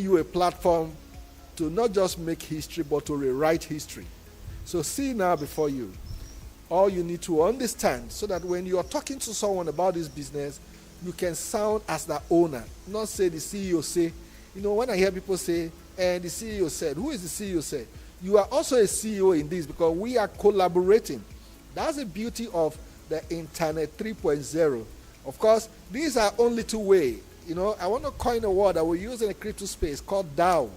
you a platform to not just make history, but to rewrite history. So see now before you, all you need to understand so that when you are talking to someone about this business, you can sound as the owner, not say the CEO say. You know, when I hear people say, and the CEO said, who is the CEO said? You are also a CEO in this because we are collaborating. That's the beauty of the Internet 3.0. Of course, these are only two ways. You know, I want to coin a word that we use in the crypto space called DAO,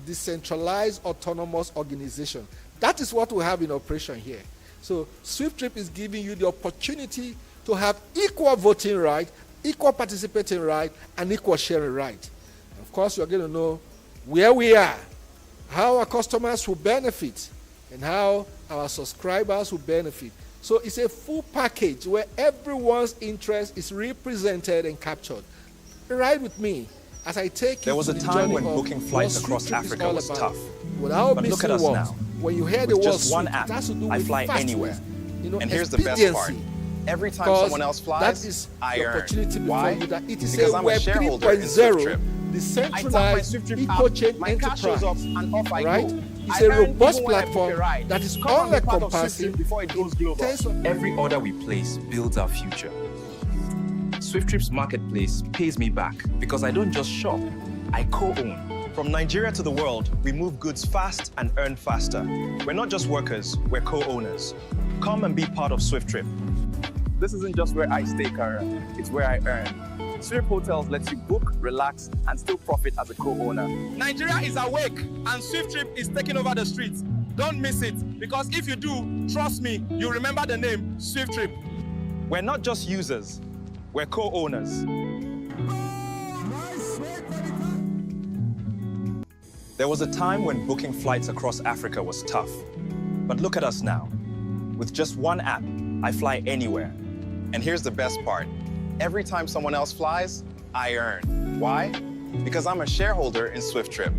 Decentralized Autonomous Organization. That is what we have in operation here. So SWIFTtrip is giving you the opportunity to have equal voting right, equal participating right, and equal sharing right. Of course, you're going to know where we are, how our customers will benefit, and how our subscribers will benefit. So it's a full package where everyone's interest is represented and captured. Ride with me as I take you There was to a the time journey when of booking what flights across SWIFTtrip is Africa all was about. tough. Without But look at us missing words. now. When you hear the With word just one SWIFT, app, it has to do I with fly fastness, anywhere. you know, And here's the best part. expediency. Every time Because someone else flies, that is I the earn. opportunity before Why? you that it is Because a I'm a Web shareholder in 3.0 SWIFTtrip. I tap my decentralized SWIFTtrip eco-chain app, my car shows up, enterprise. and off I Right? go. It's I a earn robust even when I book a platform ride. that is Come and be part of all-encompassing SWIFTtrip before it goes in global. terms of Every order we place builds our future. SWIFTtrip's marketplace pays me back because I don't just shop, I co-own. From Nigeria to the world, we move goods fast and earn faster. We're not just workers, we're co-owners. Come and be part of SWIFTtrip. This isn't just where I stay, Karen. It's where I earn. Swift Hotels lets you book, relax, and still profit as a co-owner. Nigeria is awake and SWIFTtrip is taking over the streets. Don't miss it, because if you do, trust me, you remember the name SWIFTtrip. We're not just users, we're co-owners. There was a time when booking flights across Africa was tough. But look at us now. With just one app, I fly anywhere. And here's the best part. Every time someone else flies, I earn. Why? Because I'm a shareholder in SWIFTtrip.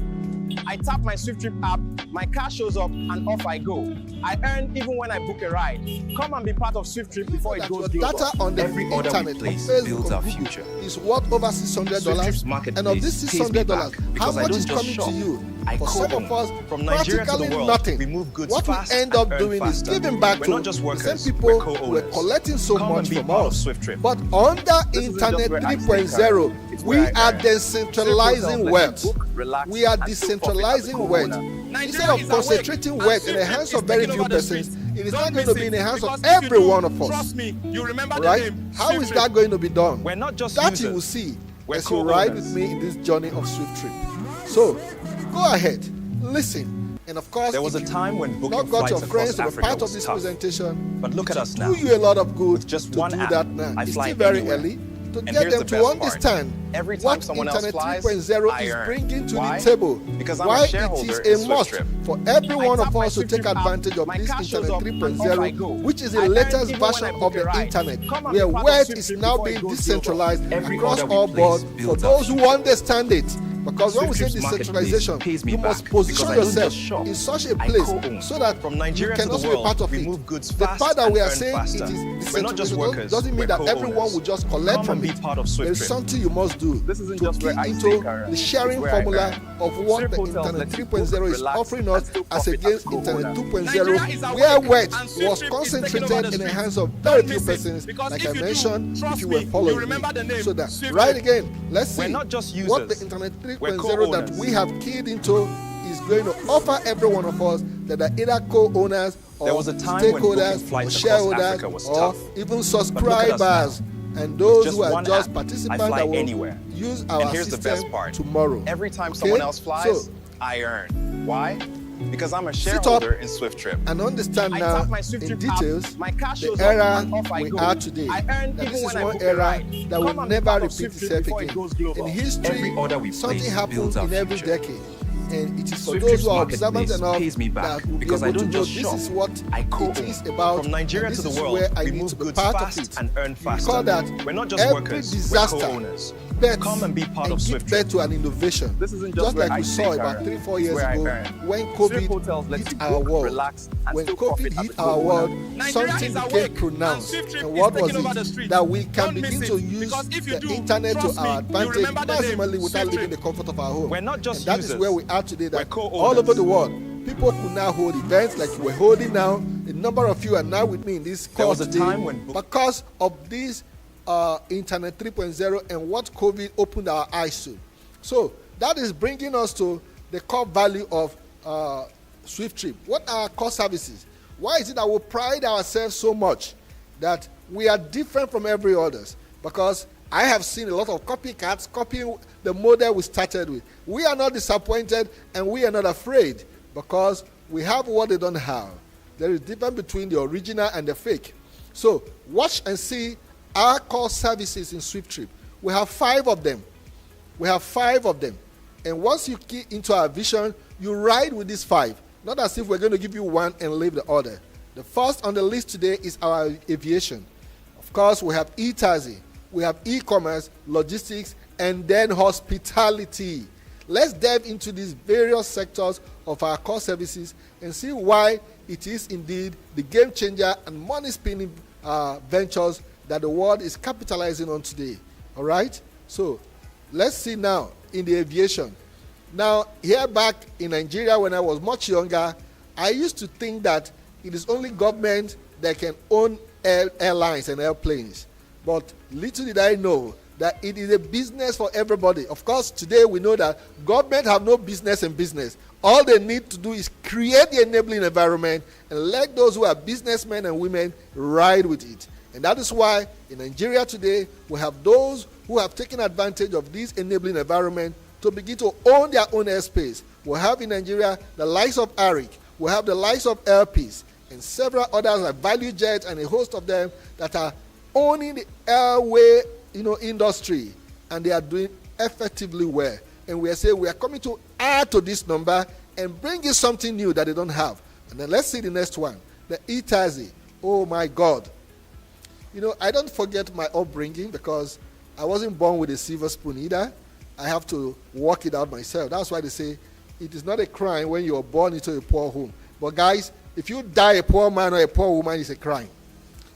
I tap my SWIFTtrip app, my car shows up, and off I go. I earn even when I book a ride. Come and be part of SWIFTtrip before it goes global. data on the Every order we internet on place Facebook builds our and Google future. is worth over $600. SWIFTtrip's And marketplace of this pays me $600, back how because I much don't is just coming shop, to you? I For some of us, From Nigeria to the practically world, nothing. we move goods What we fast end up and earn doing faster. is giving back We're to not just the workers, same we're people co-owners. who are collecting so Come much and be from part of us. SWIFTtrip. But under This isn't Internet just where I stay, 3.0, Karen. It's we where I are earn. decentralizing wealth. Relax, We are and still profit as a decentralizing wealth. co-owner. Instead of concentrating wealth in the hands of very few persons, it is not going to be in the hands of Because if every you do, one of us. Trust me, you remember the Right? name How is SWIFTtrip. that going to be done? We're not just That users, you will see we're as you ride co-owners. with me in this journey of SWIFTtrip. So, go ahead, listen, and of course, There was if a you time when booking not got flights your friends across to be Africa part of was this tough. presentation, But look at it us will now. do you a lot of good With just to one do app, that now. I It's fly still very anywhere. early to And get here's them the to best part. understand Every time what someone else Internet flies, 3.0 I is earn. bringing to Why? the table. Because I'm a Why it shareholder is in a must SWIFTtrip. for every I one tap of my us to take SWIFTtrip app, advantage of my this car shows Internet up, and off I go. 3.0, which is the I earn latest even when I version book of a the ride. internet, Come and where be part of wealth SWIFTtrip is now before it being goes decentralized Every across order we all place boards for builds our those who future. understand it. Because when we say SWIFTtrip's marketplace decentralization, pays me you back must position because I don't yourself just shop, in such a I place co-own. so that From you Nigeria can to the also be world, part of we it. move goods The fast part that we and are earn saying faster. it is We're not just decentralization workers, doesn't mean we're that everyone co-owners. will just collect Come from and be it. part of There is SWIFTtrip. something you must do This isn't to just where key I into stay, Karen. the sharing It's where I formula earn. of what Swift the Hotels Internet let you 3.0 book, is relax, offering and us still as profit against as a Internet co-owner. 2.0, Nigeria is awake, where and wealth SWIFTtrip was is taking over concentrated the in the streets. hands of Don't very few miss it, persons, because like if I you do, mentioned, if trust you me, were you following remember the me. name So that, SWIFTtrip. right again, let's see We're not just what the users, Internet we're 3.0 that co-owners. we have keyed into is going to offer every one of us that are either co-owners or There was a time when booking stakeholders or flights across shareholders Africa was or tough. even But subscribers. now. And those just who are one just app, participants I fly that will anywhere. use our And here's the best system part. tomorrow. Every time Okay? someone else flies, So, I earn. Why? Because I'm a sit up shareholder in SWIFTtrip. and understand I now tap my in SWIFTtrip details app, my car the shows up, era and off I we go. are today. I earn That even this is when I one book a era ride. that Come will and be never part of repeat SWIFTtrip itself before it again. goes global. In history, Every order we something place happens builds our in every future. decade. And it is for SWIFTtrip's those who are observant marketplace enough pays me back that will be because I able to don't know just this shop. is what I co-own. it is about. From Nigeria and to this the is world, where I we need move to be goods part of fast it. and earn faster. Recall that We're not just every workers, disaster we're co-owners. bets Come and be part and of give SWIFTtrip. birth to an innovation. This isn't just like where we I saw stay, about Kara. 3-4 It's years where I ago earn. when Swift Hotels COVID lets hit you our book, world. relax, and When still profit COVID as hit a our co-owner. world, Nigeria something is became awake, pronounced. and SWIFTtrip And is what taking was over it? the streets. That we can Don't begin miss to it, use because if you the do, internet to trust me, our you advantage remember the name, maximally without SWIFTtrip. leaving the comfort of our home. We're not just and that is users, where we are today. That we're co-owners. all over the world, people could now hold events like we're holding now. A number of you are now with me in this There call was a today time when because of this Internet 3.0 and what COVID opened our eyes to. So that is bringing us to the core value of SWIFTtrip. What are our core services? Why is it that we pride ourselves so much that we are different from every others? Because I have seen a lot of copycats copying the model we started with. We are not disappointed and we are not afraid because we have what they don't have. There is difference between the original and the fake. So watch and see our core services in SWIFTtrip. We have 5 of them. We have 5 of them. And once you key into our vision, you ride with these 5. Not as if we're going to give you one and leave the other. The first on the list today is our aviation. Of course, we have e-taxi, we have e-commerce, logistics, and then hospitality. Let's delve into these various sectors of our core services and see why it is indeed the game changer and money spinning ventures that the world is capitalizing on today. All right? So let's see now in the aviation. Now, here back in Nigeria when I was much younger, I used to think that it is only government that can own airlines and airplanes. But little did I know that it is a business for everybody. Of course, today we know that government have no business in business. All they need to do is create the enabling environment and let those who are businessmen and women ride with it. And that is why in Nigeria today, we have those who have taken advantage of this enabling environment to begin to own their own airspace. We have in Nigeria the likes of ARIC, we have the likes of Airpeace, and several others like ValueJet and a host of them that are owning the airway industry, and they are doing effectively well. And we are saying we are coming to add to this number and bring in something new that they don't have. And then let's see the next one, the e-taxi. Oh my God. I don't forget my upbringing because I wasn't born with a silver spoon either. I have to work it out myself. That's why they say it is not a crime when you are born into a poor home. But guys, if you die a poor man or a poor woman, it's a crime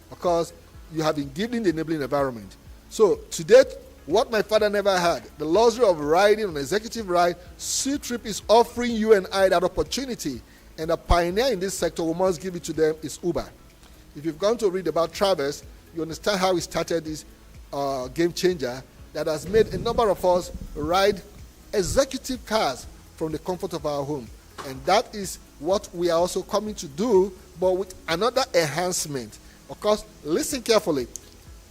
because you have been given the enabling environment. So today, what my father never had, the luxury of riding on executive ride, SWIFTtrip is offering you and I that opportunity. And a pioneer in this sector, we must give it to them, is Uber. If you've gone to read about Travis, you understand how he started this game changer that has made a number of us ride executive cars from the comfort of our home. And that is what we are also coming to do, but with another enhancement. Of course, listen carefully.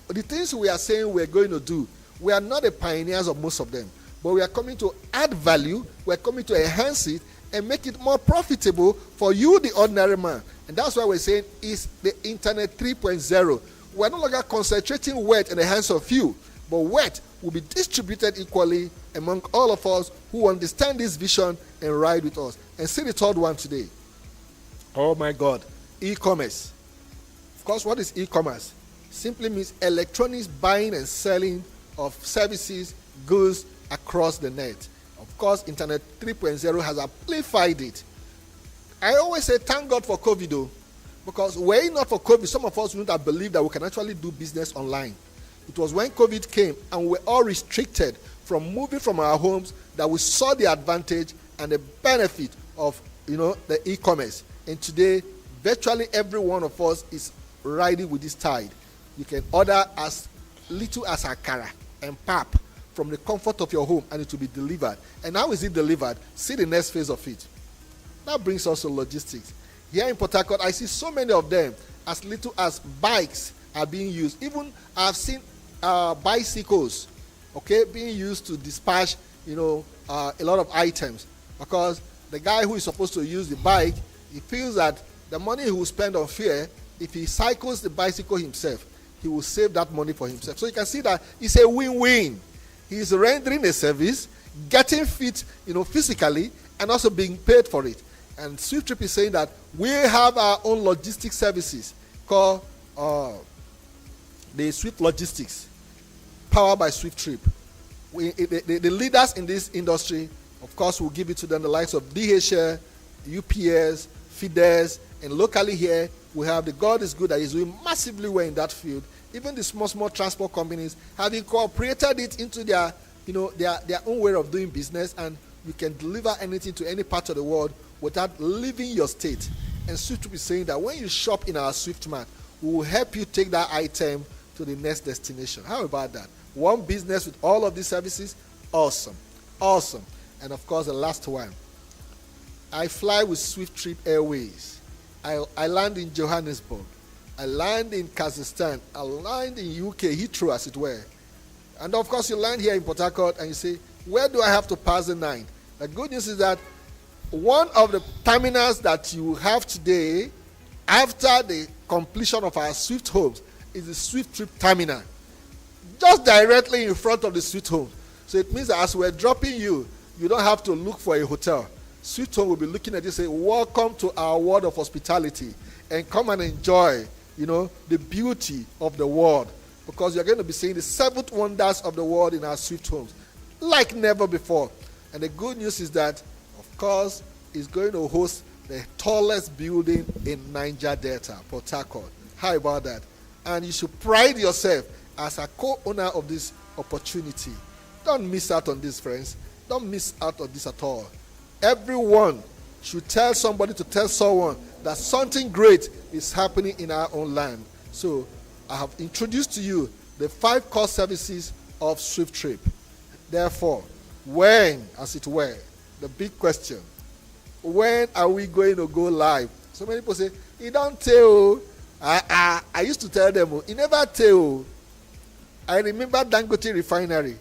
The things we are saying we're going to do, we are not the pioneers of most of them, but we are coming to add value, we're coming to enhance it, and make it more profitable for you, the ordinary man. And that's why we're saying it's the Internet 3.0. We're no longer concentrating wealth in the hands of few, but wealth will be distributed equally among all of us who understand this vision and ride with us. And see the third one today. Oh my God, e-commerce. Of course, what is e-commerce? Simply means electronics buying and selling of services, goods across the net. Of course, Internet 3.0 has amplified it. I always say thank God for COVID though, because were it not for COVID, some of us wouldn't have believed that we can actually do business online. It was when COVID came and we were all restricted from moving from our homes that we saw the advantage and the benefit of the e-commerce. And today, virtually every one of us is riding with this tide. You can order as little as akara and pap from the comfort of your home and it will be delivered. And how is it delivered? See the next phase of it. That brings us to logistics. Here in Port Harcourt, I see so many of them, as little as bikes are being used. Even I've seen bicycles, being used to dispatch, a lot of items. Because the guy who is supposed to use the bike, he feels that the money he will spend on fare, if he cycles the bicycle himself, he will save that money for himself. So you can see that it's a win-win. He is rendering a service, getting fit, physically, and also being paid for it. And SWIFTtrip is saying that we have our own logistics services called the Swift Logistics, powered by SWIFTtrip. The leaders in this industry, of course, will give it to them, the likes of DHL, UPS, FedEx, and locally here, we have the God is Good that is doing massively well in that field. Even the small transport companies have incorporated it into their own way of doing business, and you can deliver anything to any part of the world without leaving your state. And SWIFTtrip is saying that when you shop in our SwiftMart, we will help you take that item to the next destination. How about that? One business with all of these services? Awesome. Awesome. And of course, the last one. I fly with SWIFTtrip Airways. I land in Johannesburg. I land in Kazakhstan. I land in UK, Heathrow as it were. And of course, you land here in Port Harcourt and you say, where do I have to pass the night? The good news is that one of the terminals that you have today, after the completion of our Swift homes, is the SWIFTtrip terminal, just directly in front of the Swift home. So it means that as we're dropping you, you don't have to look for a hotel. Swift home will be looking at you and say, welcome to our world of hospitality, and come and enjoy, the beauty of the world, because you're going to be seeing the 7 wonders of the world in our Swift homes, like never before. And the good news is that, of course, it's going to host the tallest building in Niger Delta, Port Harcourt. How about that? And you should pride yourself as a co-owner of this opportunity. Don't miss out on this, friends. Don't miss out on this at all. Everyone should tell somebody to tell someone that something great is happening in our own land. So I have introduced to you the 5 core services of SWIFTtrip. Therefore, when, as it were, the big question, when are we going to go live? So many people say, "You don't tell." I used to tell them, "You never tell." I remember Dangote Refinery.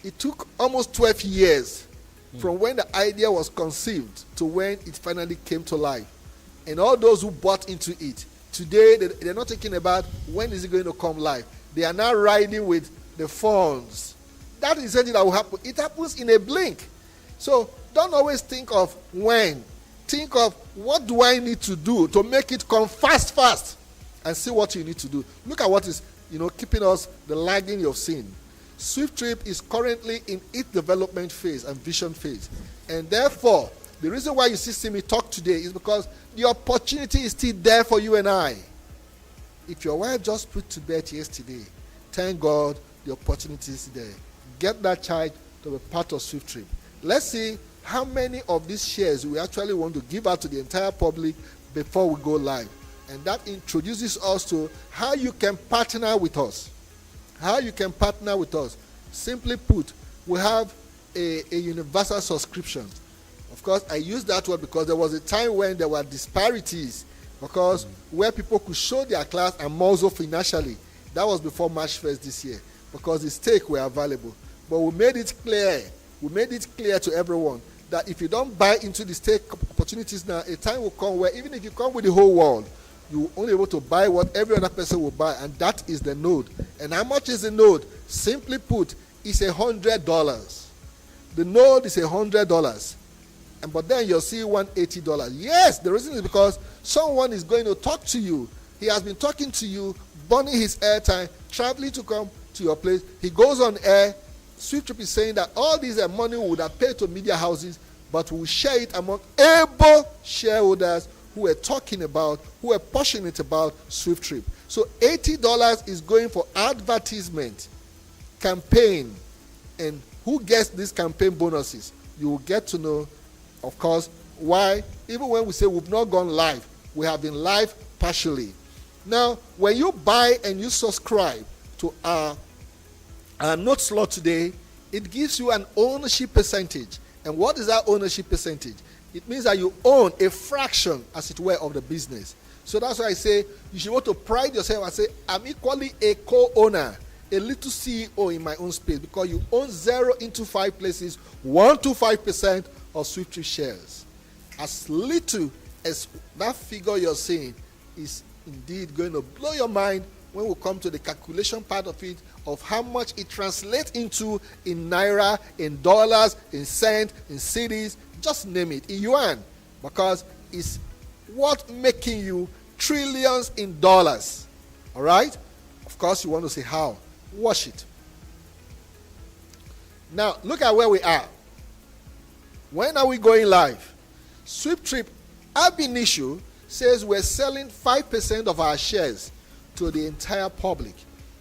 It took almost 12 years from when the idea was conceived to when it finally came to life. And all those who bought into it, today they're not thinking about when is it going to come live. They are now riding with the funds. That is something that will happen. It happens in a blink. So don't always think of when. Think of what do I need to do to make it come fast, and see what you need to do. Look at what is keeping us the lagging you've seen. SWIFTtrip is currently in its development phase and vision phase. And therefore, the reason why you see me talk today is because the opportunity is still there for you and I. If your wife just put to bed yesterday, thank God the opportunity is there. Get that child to be part of SWIFTtrip. Let's see how many of these shares we actually want to give out to the entire public before we go live. And that introduces us to how you can partner with us. How you can partner with us. Simply put, we have a universal subscription. Of course, I use that word because there was a time when there were disparities, because where people could show their class and muzzle financially. That was before March 1st this year, because the stake were available. But we made it clear to everyone that if you don't buy into the stake opportunities now, a time will come where even if you come with the whole world, you will only be able to buy what every other person will buy, and that is the node. And how much is the node? Simply put, it's $100. The node is $100. But then you'll see $180. Yes, the reason is because someone is going to talk to you. He has been talking to you, burning his airtime, traveling to come to your place. He goes on air. SWIFTtrip is saying that all this money we would have paid to media houses, but we will share it among able shareholders who are talking about, who are passionate about SWIFTtrip. So $80 is going for advertisement, campaign, and who gets these campaign bonuses? You will get to know, of course, why, even when we say we've not gone live, we have been live partially. Now, when you buy and you subscribe to our note slot today, it gives you an ownership percentage. And what is that ownership percentage? It means that you own a fraction, as it were, of the business. So that's why I say you should want to pride yourself and say, I'm equally a co-owner, a little CEO in my own space, because you own 0 into 5 places, 1 to 5% of SWIFTtrip shares. As little as that figure you're seeing is indeed going to blow your mind when we come to the calculation part of it, of how much it translates into in naira, in dollars, in cents, in cedis, just name it, in yuan, because it's what making you trillions in dollars. All right? Of course, you want to say how. Watch it. Now, look at where we are. When are we going live? SWIFTtrip ab initio says we're selling 5% of our shares to the entire public.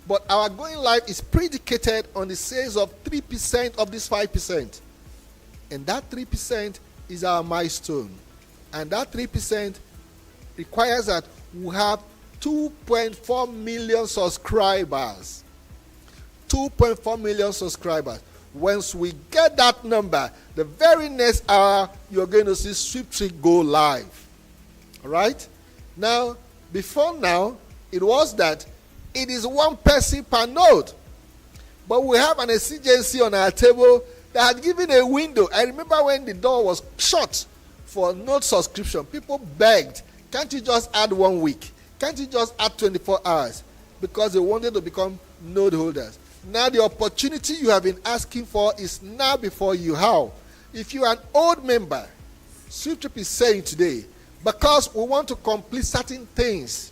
But our going live is predicated on the sales of 3% of this 5%. And that 3% is our milestone. And that 3% requires that we have 2.4 million subscribers. 2.4 million subscribers. Once we get that number, the very next hour, you're going to see SWIFTtrip go live. All right? Now, before now, it was that it is one person per node. But we have an exigency on our table that had given a window. I remember when the door was shut for node subscription, people begged, can't you just add 1 week? Can't you just add 24 hours? Because they wanted to become node holders. Now the opportunity you have been asking for is now before you. How? If you are an old member, SWIFTtrip is saying today, because we want to complete certain things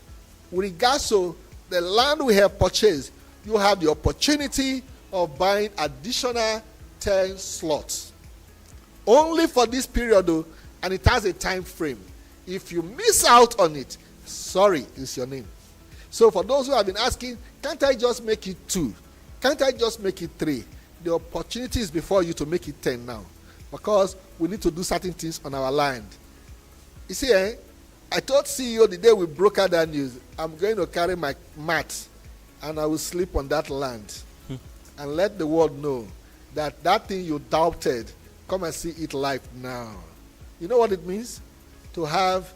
with regards to the land we have purchased, you have the opportunity of buying additional 10 slots. Only for this period though, and it has a time frame. If you miss out on it, sorry is your name. So for those who have been asking, can't I just make it 2? Can't I just make it 3? The opportunity is before you to make it 10 now. Because we need to do certain things on our land. You see, I told CEO the day we brokered that news, I'm going to carry my mat and I will sleep on that land and let the world know that that thing you doubted, come and see it live now. You know what it means? To have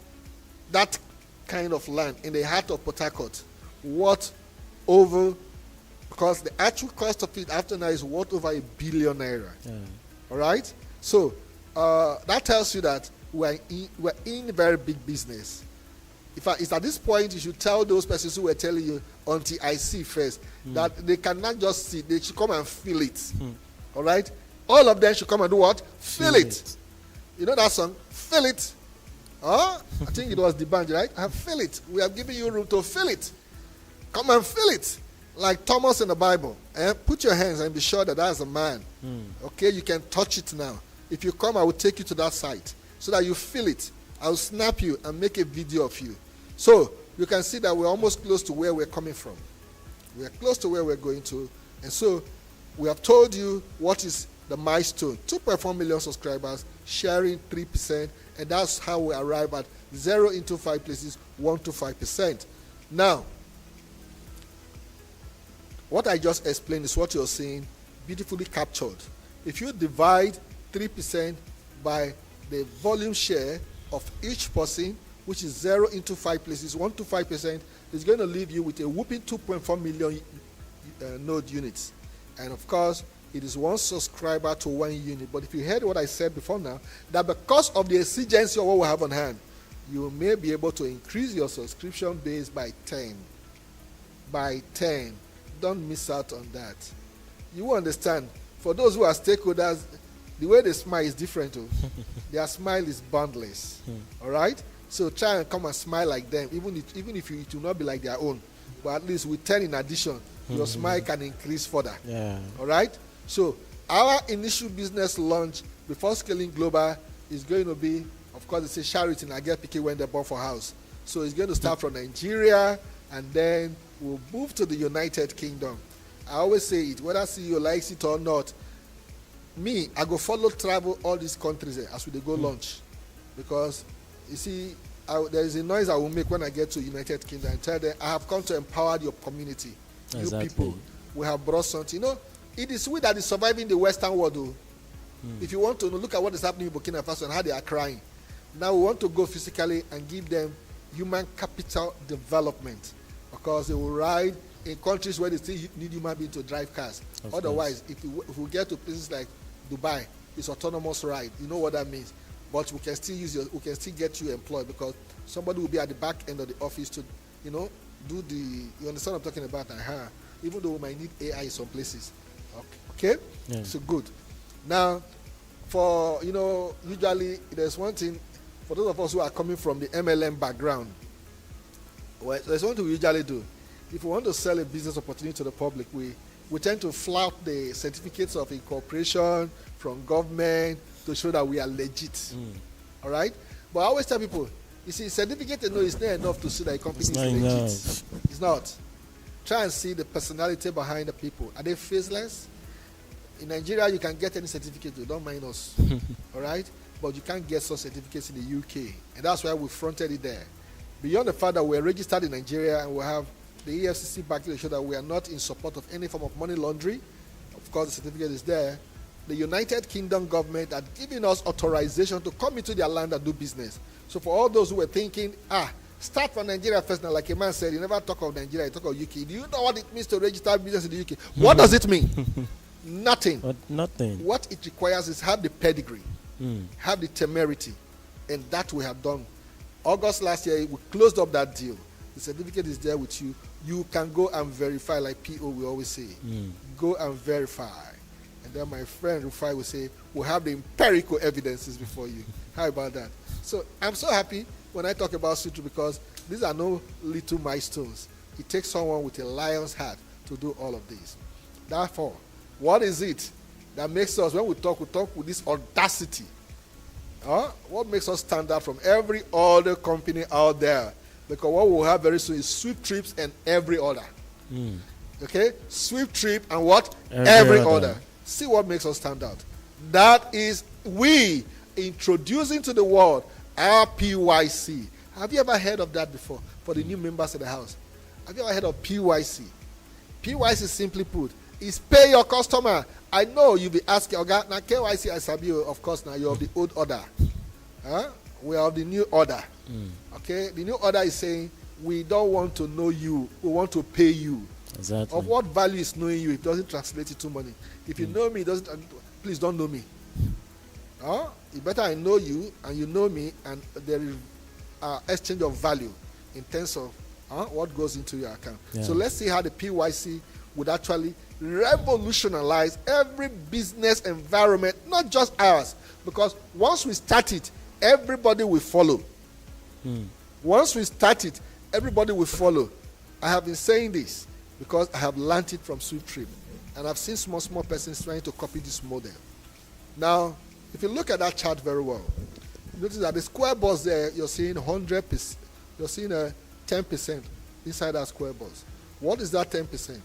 that kind of land in the heart of Port Harcourt, worth over, because the actual cost of it after now is worth over ₦1 billion. Yeah. All right? So that tells you that we're in very big business. In fact, it's at this point you should tell those persons who were telling you until I see first that they cannot just see, they should come and feel it. All right? All of them should come and do what? Feel it. You know that song? Feel it. I think it was the band, right? Feel it. We have given you room to feel it. Come and feel it. Like Thomas in the Bible. Put your hands and be sure that that's a man. Okay, you can touch it now. If you come, I will take you to that site so that you feel it. I will snap you and make a video of you. So you can see that we're almost close to where we're coming from. We are close to where we're going to. And so we have told you what is the milestone. 2.4 million subscribers, sharing 3%, and that's how we arrive at 0 into 5 places, 1 to 5%. Now, what I just explained is what you're seeing, beautifully captured. If you divide 3% by the volume share of each person, which is 0 into 5 places, 1 to 5%, is going to leave you with a whooping 2.4 million node units. And of course, it is 1 subscriber to 1 unit. But if you heard what I said before now, that because of the exigency of what we have on hand, you may be able to increase your subscription base by 10. By 10. Don't miss out on that. You will understand. For those who are stakeholders, the way they smile is different. Their smile is boundless. All right? So try and come and smile like them, even if it will not be like their own. But at least with 10 in addition, your smile can increase further. Yeah. All right? So our initial business launch before scaling global is going to be, of course, it's a charity and I get picky when they're born for house. So it's going to start from Nigeria and then we'll move to the United Kingdom. I always say it, whether CEO likes it or not, I go follow travel all these countries as we go launch. Because, you see, there is a noise I will make when I get to United Kingdom and tell them, I have come to empower your community. Exactly. You people, we have brought something. You know, it is we that is surviving the Western world. Though. If you want to look at what is happening in Burkina Faso and how they are crying. Now we want to go physically and give them human capital development. Because they will ride in countries where they still need human beings to drive cars. Otherwise, if we get to places like Dubai, it's autonomous ride. You know what that means. But we can still we can still get you employed because somebody will be at the back end of the office to, do you understand what I'm talking about? even though we might need AI in some places. Okay? Yeah. So good. Now, for, usually there's one thing, for those of us who are coming from the MLM background, well, there's one thing we usually do. If we want to sell a business opportunity to the public, we tend to flout the certificates of incorporation from government to show that we are legit. All right? But I always tell people, you see, certificate is not enough to see that a company is legit. Enough. It's not. Try and see the personality behind the people. Are they faceless? In Nigeria, you can get any certificate. You don't mind us. All right? But you can't get such certificates in the UK. And that's why we fronted it there. Beyond the fact that we're registered in Nigeria and we have the EFCC backing to show that we are not in support of any form of money laundering, of course, the certificate is there. The United Kingdom government had given us authorization to come into their land and do business. So for all those who were thinking, start from Nigeria first. Now, like a man said, you never talk of Nigeria, you talk of UK. Do you know what it means to register business in the UK? What does it mean? Nothing. But nothing. What it requires is have the pedigree, have the temerity, and that we have done. August last year, we closed up that deal. The certificate is there with you. You can go and verify, like PO we always say. Go and verify. And then my friend Rufai will say, we'll have the empirical evidences before you. How about that? So I'm so happy when I talk about SWIFTtrip because these are no little milestones. It takes someone with a lion's heart to do all of these. Therefore, what is it that makes us, when we talk with this audacity? What makes us stand out from every other company out there? Because what we'll have very soon is SWIFTtrips and every other. Okay? SWIFTtrip and what? Every other. See what makes us stand out. That is we introducing to the world our PYC. Have you ever heard of that before? For the new members of the house. Have you ever heard of PYC? PYC, simply put, is pay your customer. I know you'll be asking, now KYC, I sabi, of course, now you're of the old order. We are of the new order. Okay? The new order is saying, we don't want to know you. We want to pay you. Exactly. Of what value is knowing you if it doesn't translate into money? If you know me, please don't know me. It's better I know you and you know me, and there is exchange of value in terms of what goes into your account. Yeah. So let's see how the PYC would actually revolutionize every business environment, not just ours. Because once we start it, everybody will follow. Once we start it, everybody will follow. I have been saying this because I have learned it from SWIFTtrip. And I've seen small persons trying to copy this model. Now, if you look at that chart very well, you notice that the square bars there, you're seeing 100%, you're seeing 10% inside that square bars. What is that 10%?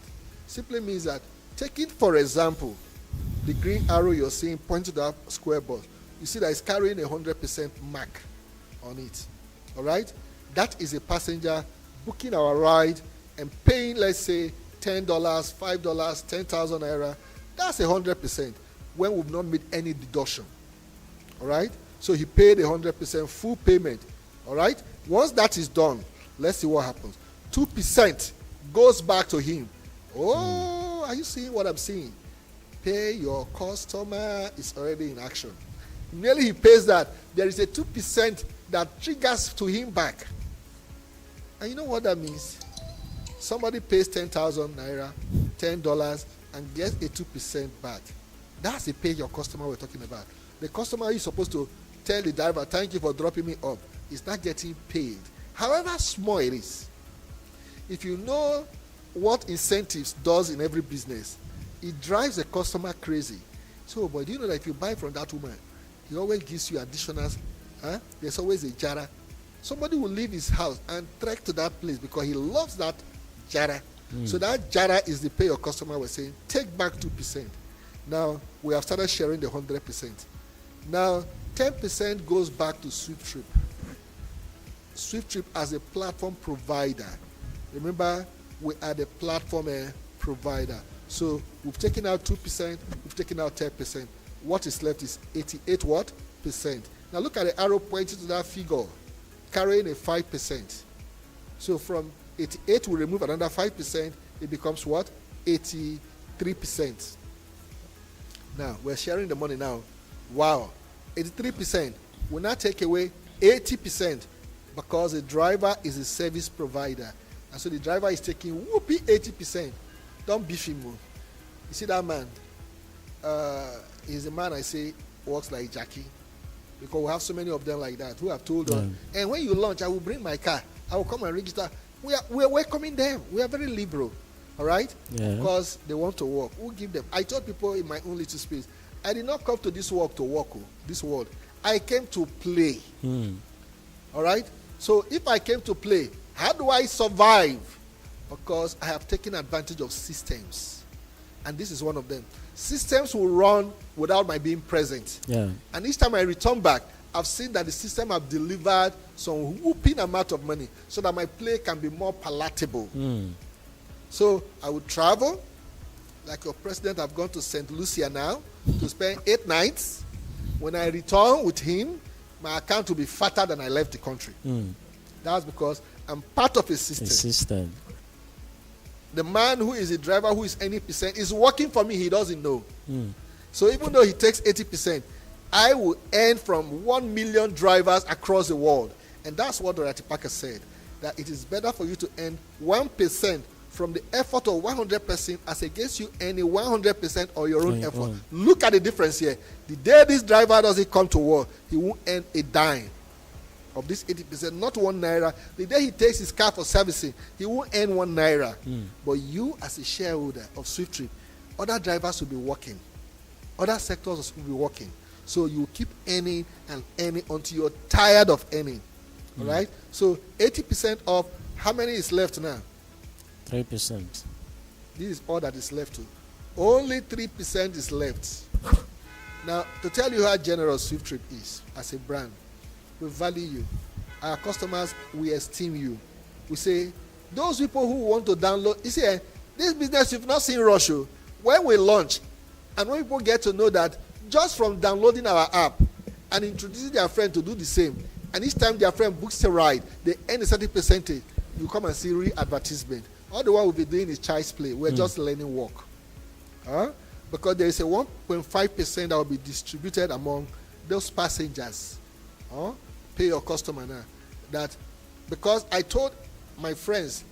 Simply means that, taking for example, the green arrow you're seeing pointing to that square bar, you see that it's carrying 100% mark on it. All right? That is a passenger booking our ride and paying, let's say, $10, $5, 10,000 naira. That's 100% when we've not made any deduction. All right? So he paid 100% full payment. All right? Once that is done, let's see what happens. 2% goes back to him. Oh, are you seeing what I'm seeing? Pay your customer is already in action. Nearly he pays that. There is a 2% that triggers to him back. And you know what that means? Somebody pays 10,000 naira, $10, and gets a 2% back. That's the pay your customer we're talking about. The customer is supposed to tell the driver, thank you for dropping me off. It's not getting paid. However small it is. If you know what incentives does in every business, it drives the customer crazy. So, but do you know that if you buy from that woman, he always gives you additional, there's always a jara. Somebody will leave his house and trek to that place because he loves that jara. So that jara is the pay your customer was saying, take back 2%. Now, we have started sharing the 100%. Now, 10% goes back to SWIFTtrip. SWIFTtrip as a platform provider. Remember, we are the platform provider. So we've taken out 2%, we've taken out 10%. What is left is 88 what? %. Now look at the arrow pointing to that figure, carrying a 5%. So from 88, we remove another 5%, it becomes what? 83%. Now, we're sharing the money now. Wow. 83%. We'll now take away 80% because the driver is a service provider. And so the driver is taking whoopee 80%. Don't beef him. You see that man? He's a man I say works like Jackie. Because we have so many of them like that who have told us, and when you launch, I will bring my car. I will come and register. We are welcoming them. We are very liberal. All right? Yeah. Because they want to work. We'll give them. I told people in my own little space, I did not come to this work to work, this world. I came to play. All right? So if I came to play, how do I survive? Because I have taken advantage of systems. And this is one of them. Systems will run without my being present. Yeah. And each time I return back, I've seen that the system have delivered some whooping amount of money so that my play can be more palatable. So I would travel, like your president, I've gone to St. Lucia now to spend 8 nights. When I return with him, my account will be fatter than I left the country. That's because I'm part of a system. The man who is a driver who is any percent is working for me, he doesn't know. So even though he takes 80%, I will earn from 1 million drivers across the world. And that's what Dorothy Parker said, that it is better for you to earn 1% from the effort of 100% as against you earning 100% of your own effort. Look at the difference here. The day this driver doesn't come to work, he won't earn a dime of this 80%, not 1 naira. The day he takes his car for servicing, he won't earn 1 naira. But you, as a shareholder of SWIFTtrip, other drivers will be working. Other sectors will be working. So you keep earning and earning until you're tired of earning. All right? So 80% of how many is left now? 3%. This is all that is left to. Only 3% is left. Now, to tell you how generous SWIFTtrip is as a brand, we value you. Our customers, we esteem you. We say, those people who want to download, you see, this business, you've not seen rush. When we launch, and when people get to know that just from downloading our app and introducing their friend to do the same, and each time their friend books a ride, they earn a certain percentage, you come and see real advertisement. All the one we'll be doing is child's play. We're just learning work. Because there is a 1.5% that will be distributed among those passengers. Pay your customer now. That because I told my friends,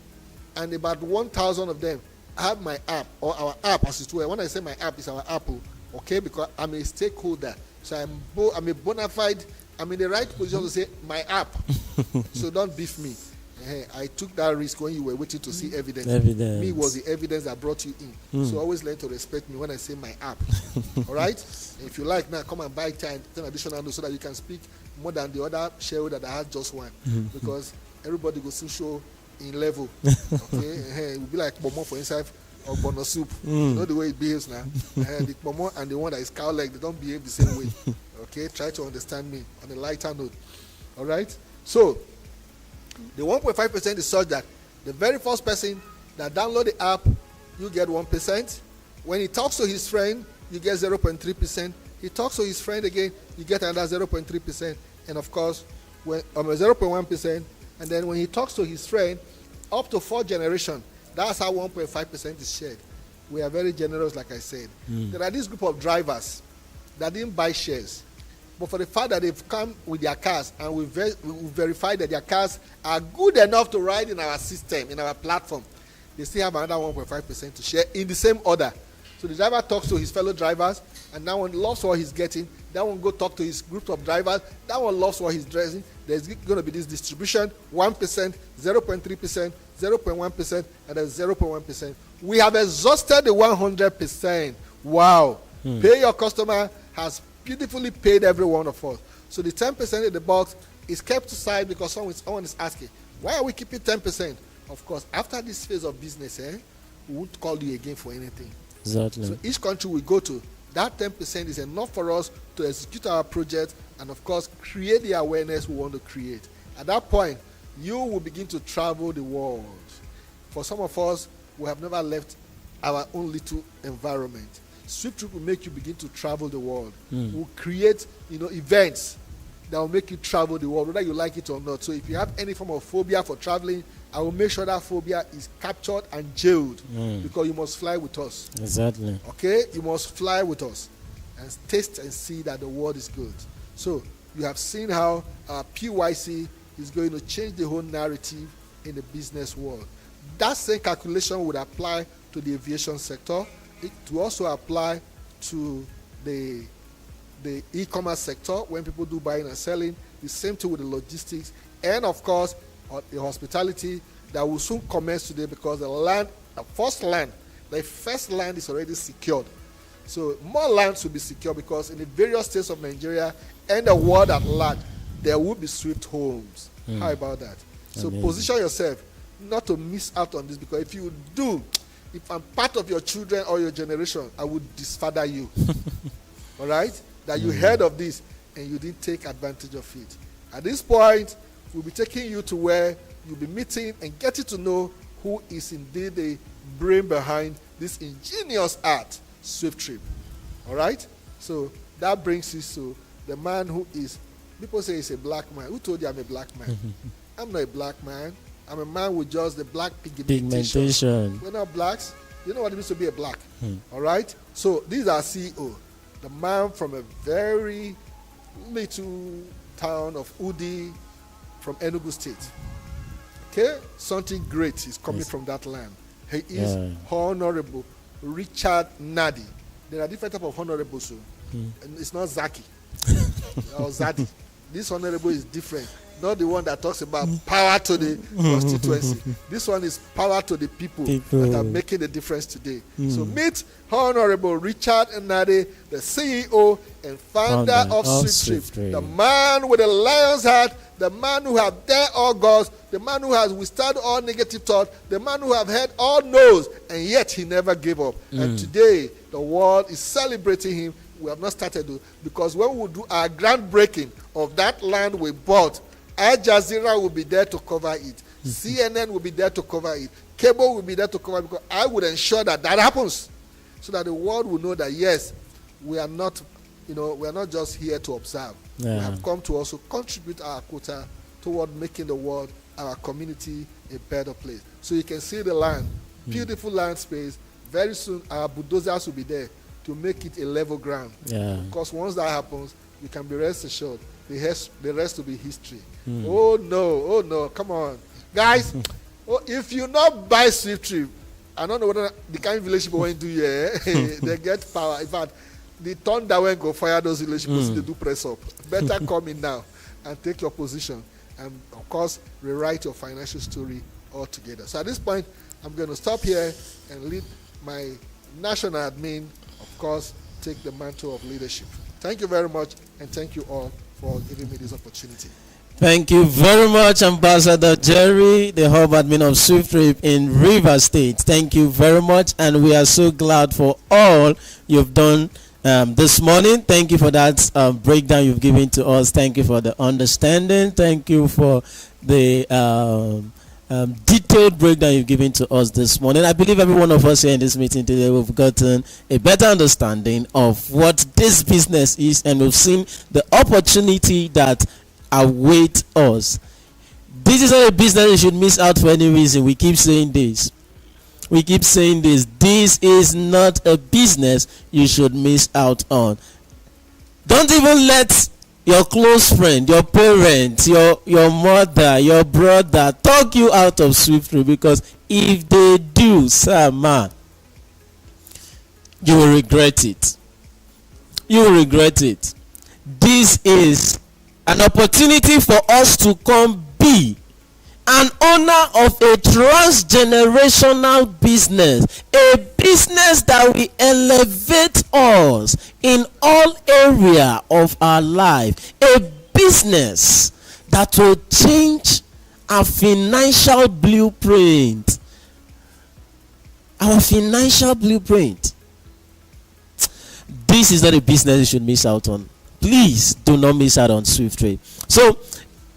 and about 1,000 of them have my app, or our app as it were. When I say my app, it's our Apple. Okay, because I'm a stakeholder. So I'm a bona fide, I'm in the right position to say my app. So don't beef me. I took that risk when you were waiting to see evidence. Me was the evidence that brought you in. So always learn to respect me when I say my app. All right? If you like now, come and buy 10 additional notes so that you can speak more than the other shareholder that has just one. Because everybody goes to show in level. Okay? It will be like Momo for inside or bono soup. You know the way it behaves now. The Momo and the one that is cow leg, they don't behave the same way. Okay? Try to understand me on a lighter note. All right? So, the 1.5% is such that the very first person that download the app, you get 1%. When he talks to his friend, you get 0.3%. He talks to his friend again, you get another 0.3%. And of course, when 0.1%. And then when he talks to his friend, up to 4 generations, that's how 1.5% is shared. We are very generous, like I said. There are this group of drivers that didn't buy shares. But for the fact that they've come with their cars and we verified that their cars are good enough to ride in our system, in our platform, they still have another 1.5% to share in the same order. So the driver talks to his fellow drivers, and that one loves what he's getting. That one go talk to his group of drivers. That one loves what he's dressing. There's going to be this distribution, 1%, 0.3%, 0.1%, and then 0.1%. We have exhausted the 100%. Wow. Pay your customer has beautifully paid every one of us. So the 10% in the box is kept aside because someone is asking, why are we keeping 10%? Of course, after this phase of business, we won't call you again for anything. Exactly. So each country we go to, that 10% is enough for us to execute our project and, of course, create the awareness we want to create. At that point, you will begin to travel the world. For some of us, we have never left our own little environment. SWIFTtrip will make you begin to travel the world. We'll create, events that will make you travel the world, whether you like it or not. So if you have any form of phobia for traveling, I will make sure that phobia is captured and jailed because you must fly with us. Exactly. Okay? You must fly with us and taste and see that the world is good. So you have seen how PYC is going to change the whole narrative in the business world. That same calculation would apply to the aviation sector. It will also apply to the e-commerce sector when people do buying and selling. The same thing with the logistics, and of course the hospitality that will soon commence today, because the first land is already secured. So more lands will be secured, because in the various states of Nigeria and the world at large, there will be Swift homes. How about that? So position yourself not to miss out on this, because if you do, if I'm part of your children or your generation, I would disfather you. All right? That you heard of this and you didn't take advantage of it. At this point, we'll be taking you to where you'll be meeting and getting to know who is indeed the brain behind this ingenious art, SWIFTtrip. All right? So that brings us to the man who is, people say he's a black man. Who told you I'm a black man? I'm not a black man. I'm a man with just the black pigmentation. We're not blacks. You know what it means to be a black. All right? So these are CEO. The man from a very little town of Udi from Enugu State. Okay? Something great is coming from that land. He is Honorable Richard Nadi. There are different types of honorables. And it's not Zaki or Zadi. This honorable is different. Not the one that talks about power to the constituency. This one is power to the people that are making the difference today. So meet Honorable Richard Nadi, the CEO and founder of SWIFTtrip, the man with a lion's heart, the man who has dared all gods, the man who has withstood all negative thought, the man who has heard all no's, and yet he never gave up. And today, the world is celebrating him. We have not started to, because when we do our groundbreaking of that land we bought, Al Jazeera will be there to cover it. CNN will be there to cover it. Cable will be there to cover it, because I would ensure that that happens, so that the world will know that yes, we are not, we are not just here to observe. We have come to also contribute our quota toward making the world, our community, a better place. So you can see the land, beautiful land space. Very soon our bulldozers will be there to make it a level ground. Because once that happens, you can be rest assured the rest will be history. Oh no, come on. Guys, if you not buy SWIFTtrip, I don't know what the kind of village people want to do here. They get power. In fact, the thunder when go fire those village people, they do press up. Better come in now and take your position, and of course rewrite your financial story altogether. So at this point, I'm going to stop here and lead my national admin, of course, take the mantle of leadership. Thank you very much, and thank you all for giving me this opportunity. Thank you very much, Ambassador Jerry, the hub admin of SWIFTtrip in Rivers State. Thank you very much, and we are so glad for all you've done this morning. Thank you for that breakdown you've given to us. Thank you for the understanding. Thank you for the detailed breakdown you've given to us this morning. I believe every one of us here in this meeting today, we've gotten a better understanding of what this business is, and we've seen the opportunity that awaits us. This is not a business you should miss out for any reason. We keep saying this. This is not a business you should miss out on. Don't even let your close friend, your parents, your mother, your brother talk you out of SWIFTtrip, because if they do, sir, man, you will regret it. This is an opportunity for us to come be an owner of a transgenerational business, a business that will elevate us in all area of our life, a business that will change our financial blueprint. Our financial blueprint. This is not a business you should miss out on. Please do not miss out on SWIFTtrip. So,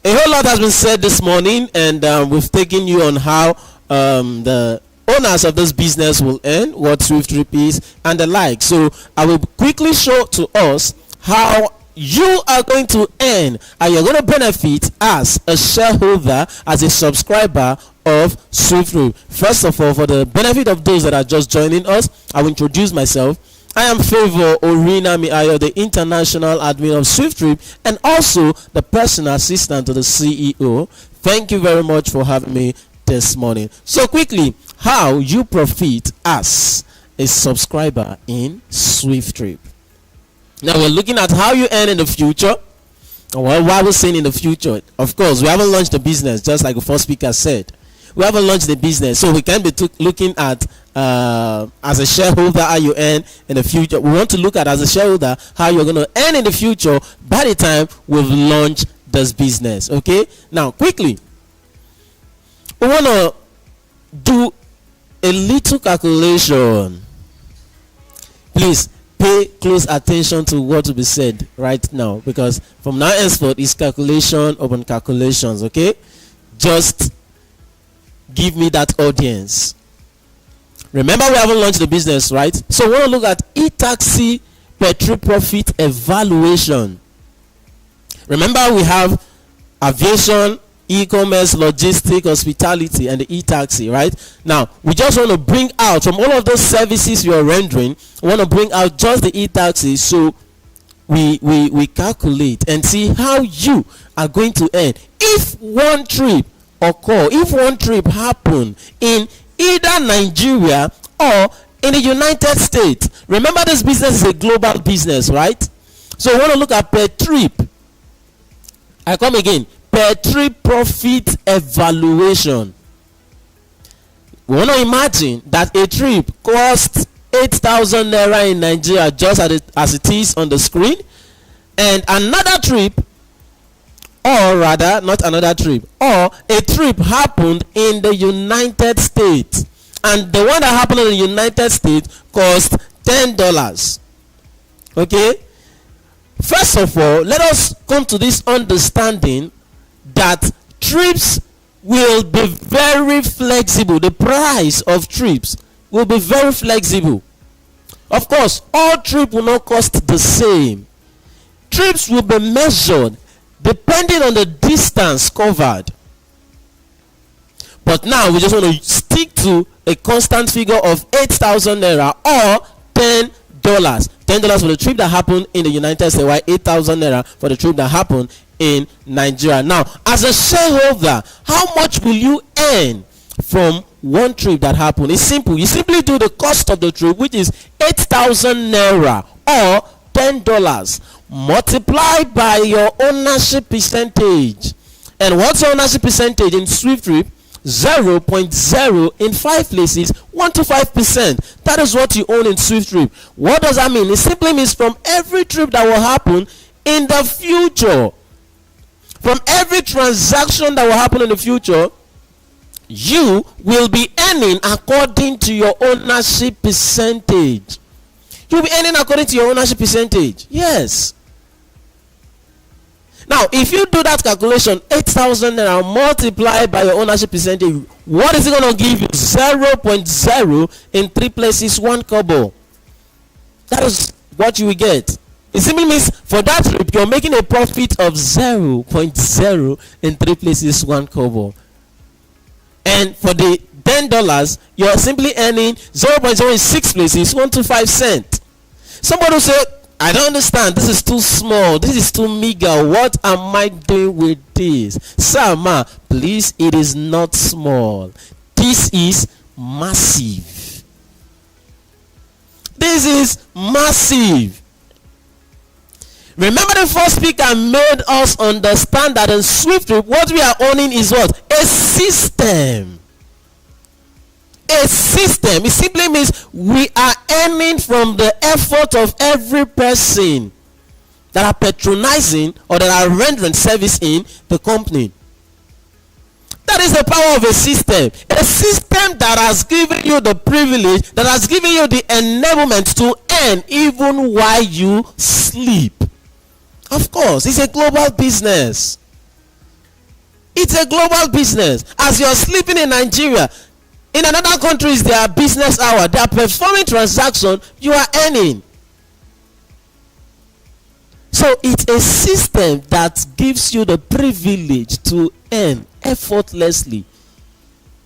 a whole lot has been said this morning, and we've taken you on how the owners of this business will earn, what SWIFTtrip is, and the like. So I will quickly show to us how you are going to earn and you're going to benefit as a shareholder, as a subscriber of SWIFTtrip. First of all, for the benefit of those that are just joining us, I will introduce myself. I am Favor Orina Miayo, the international admin of SWIFTtrip, and also the personal assistant to the CEO. Thank you very much for having me this morning. So quickly, how you profit as a subscriber in SWIFTtrip. Now we're looking at how you earn in the future. Well, why we're saying in the future, of course, we haven't launched the business, just like the first speaker said. We haven't launched the business, so we can be looking at as a shareholder how you earn in the future. We want to look at as a shareholder how you're going to earn in the future by the time we've launched this business. Okay, now quickly, we want to do a little calculation. Please pay close attention to what will be said right now, because from now henceforth it's calculation upon calculations. Okay, just give me that audience. Remember, we haven't launched the business, right? So we want to look at e-taxi per trip profit evaluation. Remember, we have aviation, e-commerce, logistics, hospitality, and the e-taxi, right? Now, we just want to bring out from all of those services we are rendering, we want to bring out just the e-taxi, so we calculate and see how you are going to earn if one trip occur, if one trip happen in either Nigeria or in the United States. Remember, this business is a global business, right? So we want to look at per trip. I come again. Per trip profit evaluation. We want to imagine that a trip costs 8,000 naira in Nigeria, just as it is on the screen, and another trip, or rather not another trip, or a trip happened in the United States, and the one that happened in the United States cost $10. Okay, first of all, let us come to this understanding that trips will be very flexible. The price of trips will be very flexible. Of course, all trips will not cost the same. Trips will be measured depending on the distance covered. But now we just want to stick to a constant figure of 8,000 naira or $10. $10 for the trip that happened in the United States, while 8,000 naira for the trip that happened in Nigeria. Now, as a shareholder, how much will you earn from one trip that happened? It's simple. You simply do the cost of the trip, which is 8,000 naira or $10, multiplied by your ownership percentage. And what's your ownership percentage in SWIFTtrip? 0.0 in 5 places, 1 to 5%. That is what you own in SWIFTtrip. What does that mean? It simply means from every trip that will happen in the future, from every transaction that will happen in the future, you will be earning according to your ownership percentage. You'll be earning according to your ownership percentage. Yes. Now, if you do that calculation, 8,000 naira multiplied by your ownership percentage, what is it going to give you? 0.0 in 3 places, 1 kobo. That is what you will get. It simply means for that trip, you're making a profit of 0.0 in 3 places, 1 kobo. And for the $10, you're simply earning 0.0 in 6 places, 1 to 5 cents. Somebody will say, I don't understand. This is too small. This is too meager. What am I doing with this? Sir, ma, please, it is not small. This is massive. This is massive. Remember, the first speaker made us understand that in SWIFTtrip, what we are owning is what? A system. A system. It simply means we are earning from the effort of every person that are patronizing or that are rendering service in the company. That is the power of a system. A system that has given you the privilege, that has given you the enablement to earn even while you sleep. Of course, it's a global business. It's a global business. As you're sleeping in Nigeria, in another country is their business hour. They are performing transaction. You are earning. So it's a system that gives you the privilege to earn effortlessly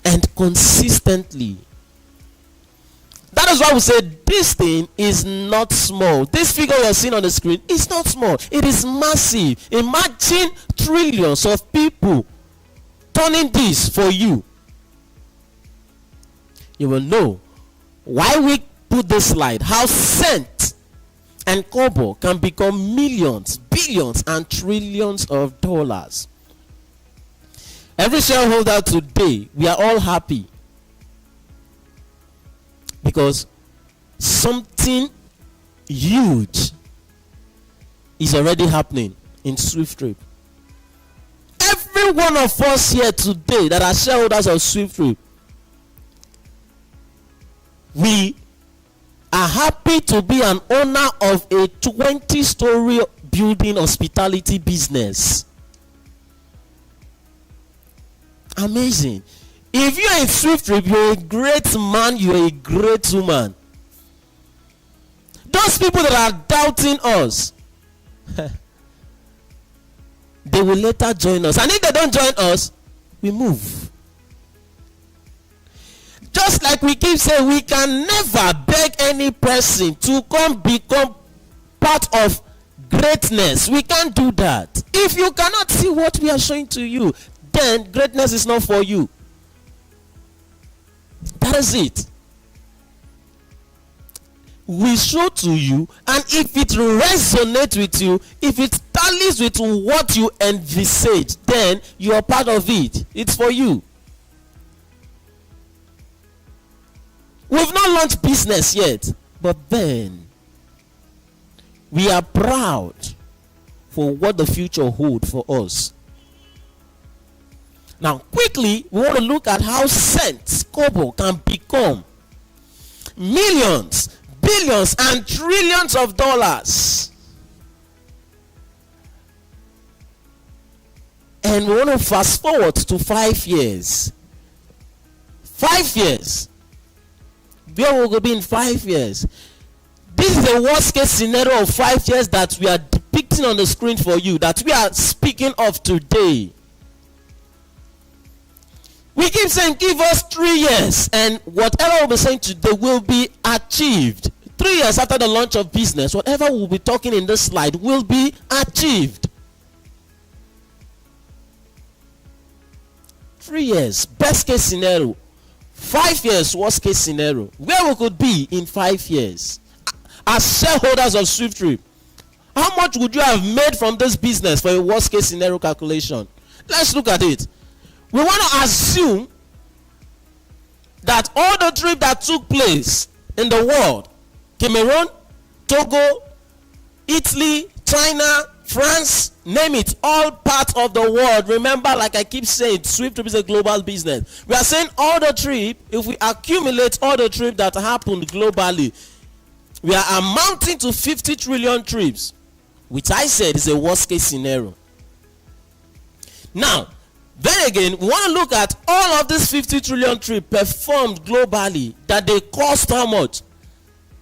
and consistently. That is why we say this thing is not small. This figure you're seeing on the screen is not small. It is massive. Imagine trillions of people turning this for you. you will know why we put this slide. How cent and kobo can become millions, billions, and trillions of dollars. Every shareholder today, we are all happy because something huge is already happening in SWIFTtrip. Every one of us here today that are shareholders of SWIFTtrip, we are happy to be an owner of a 20-story building hospitality business. Amazing. If you are in SWIFTtrip, you're a great man, you're a great woman. Those people that are doubting us, they will later join us. And if they don't join us, we move. Just like we keep saying, we can never beg any person to come become part of greatness. We can't do that. If you cannot see what we are showing to you, then greatness is not for you. That is it. We show to you, and if it resonates with you, if it tallies with what you envisage, then you are part of it. It's for you. We've not launched business yet, but then we are proud for what the future holds for us. Now, quickly, we want to look at how cents, kobo, can become millions, billions, and trillions of dollars. And we want to fast forward to 5 years. 5 years. Where we will be in 5 years. This is the worst case scenario of 5 years that we are depicting on the screen for you, that we are speaking of today. We keep saying, give us 3 years, and whatever we'll be saying today will be achieved. 3 years after the launch of business, whatever we'll be talking in this slide will be achieved. 3 years, best case scenario. 5 years, worst case scenario. Where we could be in 5 years. As shareholders of SWIFTtrip, how much would you have made from this business for a worst case scenario calculation? Let's look at it. We want to assume that all the trips that took place in the world, Cameroon, Togo, Italy, China, France, name it, all parts of the world. Remember, like I keep saying, SWIFTtrip is a global business. We are saying all the trip, if we accumulate all the trips that happened globally, we are amounting to 50 trillion trips, which I said is a worst case scenario. Now, then again, we want to look at all of these 50 trillion trips performed globally, that they cost how much?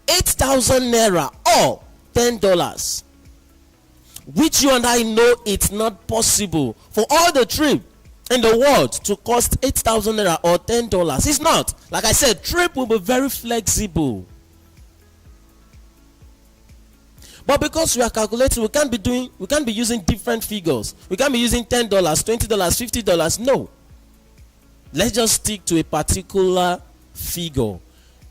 8,000 naira or $10. Which you and I know it's not possible for all the trip in the world to cost 8,000 naira or $10. It's not. Like I said, trip will be very flexible. But because we are calculating, we can't be using different figures. We can't be using $10, $20, $50. No. Let's just stick to a particular figure.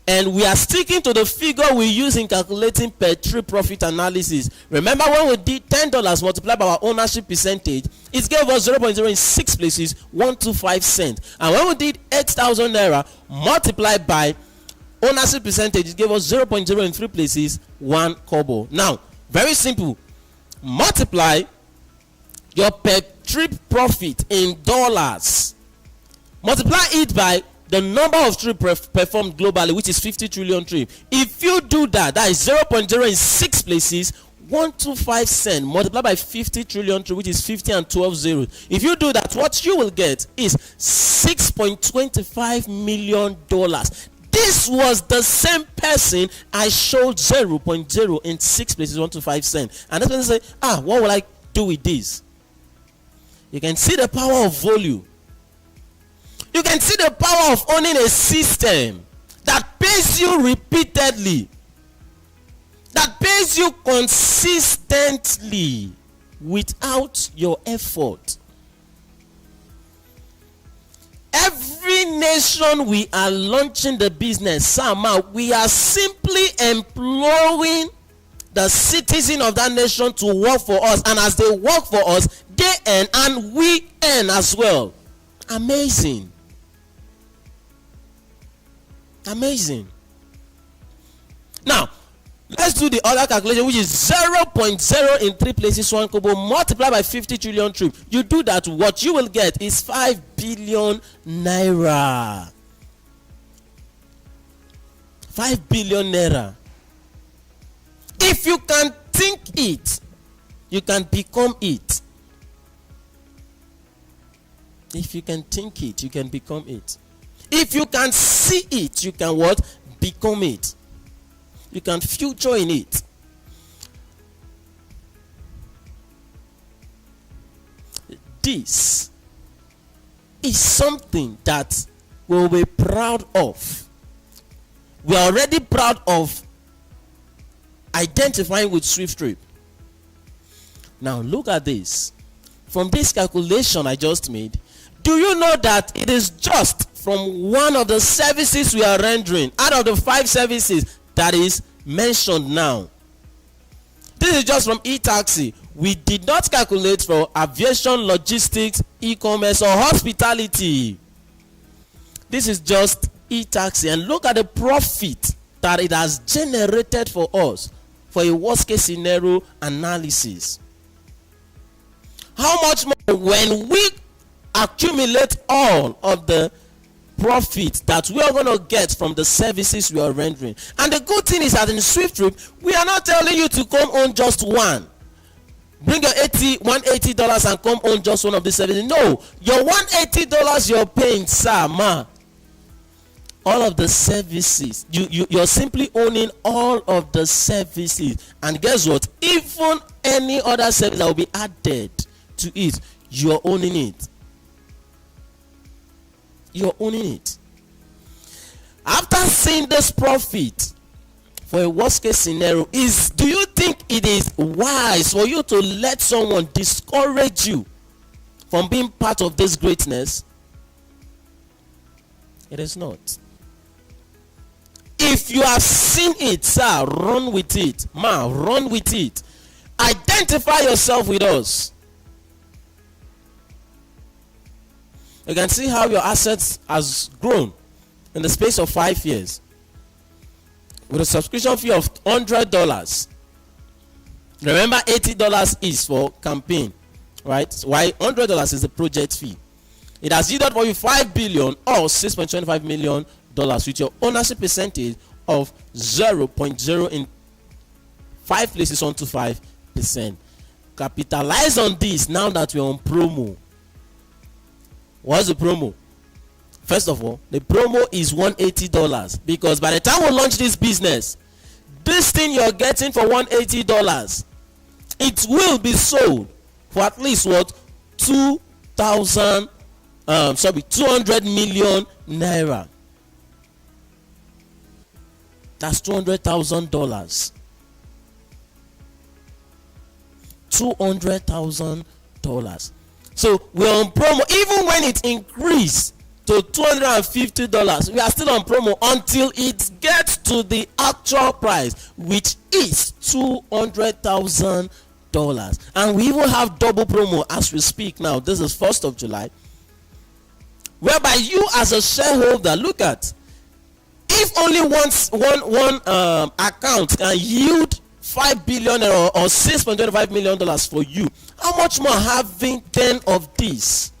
And we are sticking to the figure we use in calculating per trip profit analysis. Remember when we did $10 multiplied by our ownership percentage, it gave us 0.0 in 6 places, 125 cents. And when we did 8,000 naira multiplied by ownership percentage, it gave us 0.0 in 3 places, 1 kobo. Now, very simple. Multiply your per trip profit in dollars. Multiply it by the number of trips performed globally, which is 50 trillion trips. If you do that, that is 0.0 in 6 places, 125 cents multiplied by 50 trillion trips, which is 50 and 12 zeros. If you do that, what you will get is $6.25 million. This was the same person I showed 0.0 in 6 places, 125 cents. And this person say, what will I do with this? You can see the power of volume. You can see the power of owning a system that pays you repeatedly, that pays you consistently without your effort. Every nation we are launching the business, Sama, we are simply employing the citizen of that nation to work for us, and as they work for us, they earn and we earn as well. Amazing. Amazing. Now, let's do the other calculation, which is 0.0 in 3 places 1 kobo multiplied by 50 trillion trip. You do that, what you will get is 5 billion naira. 5 billion naira. If you can think it, you can become it. If you can think it, you can become it. If you can see it, you can what? Become it. You can future in it. This is something that we'll be proud of. We are already proud of identifying with SWIFTtrip. Now look at this. From this calculation I just made, do you know that it is just from one of the services we are rendering out of the 5 services that is mentioned now? This is just from e-taxi. We did not calculate for aviation, logistics, e-commerce, or hospitality. This is just e-taxi, and look at the profit that it has generated for us for a worst case scenario analysis. How much more when we accumulate all of the profit that we are going to get from the services we are rendering? And the good thing is that in SWIFTtrip, we are not telling you to come on just one. Bring your $180 and come on just one of the services. No, your $180 you're paying, sir, ma. All of the services, you're simply owning all of the services. And guess what? Even any other service that will be added to it, you're owning it. You're owning it. After seeing this profit for a worst case scenario, do you think it is wise for you to let someone discourage you from being part of this greatness? It is not. If you have seen it, sir, run with it. Ma, run with it. Identify yourself with us. You can see how your assets has grown in the space of 5 years. With a subscription fee of $100. Remember, $80 is for campaign, right? Why $100 is the project fee. It has yielded for you $5 billion or $6.25 million with your ownership percentage of 0.0 in 5 places onto 5%. Capitalize on this now that we're on promo. What's the promo? First of all, the promo is $180 because by the time we launch this business, this thing you're getting for $180, it will be sold for at least what? 200 million naira. That's $200,000. $200,000. So we're on promo. Even when it increased to $250, we are still on promo until it gets to the actual price, which is $200,000. And we even have double promo as we speak now. This is 1st of July. Whereby you as a shareholder, look at, if only one account can yield $5 billion or $6.25 million for you, how much more having 10 of these?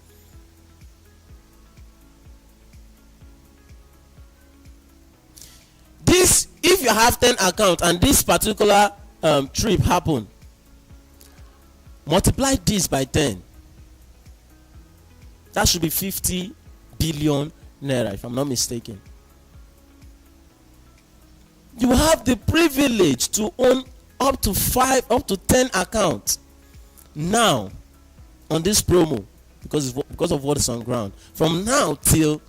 This, if you have 10 accounts and this particular trip happen, multiply this by 10. That should be 50 billion naira, if I'm not mistaken. You have the privilege to own up to 10 accounts now on this promo because of what is on ground. From now till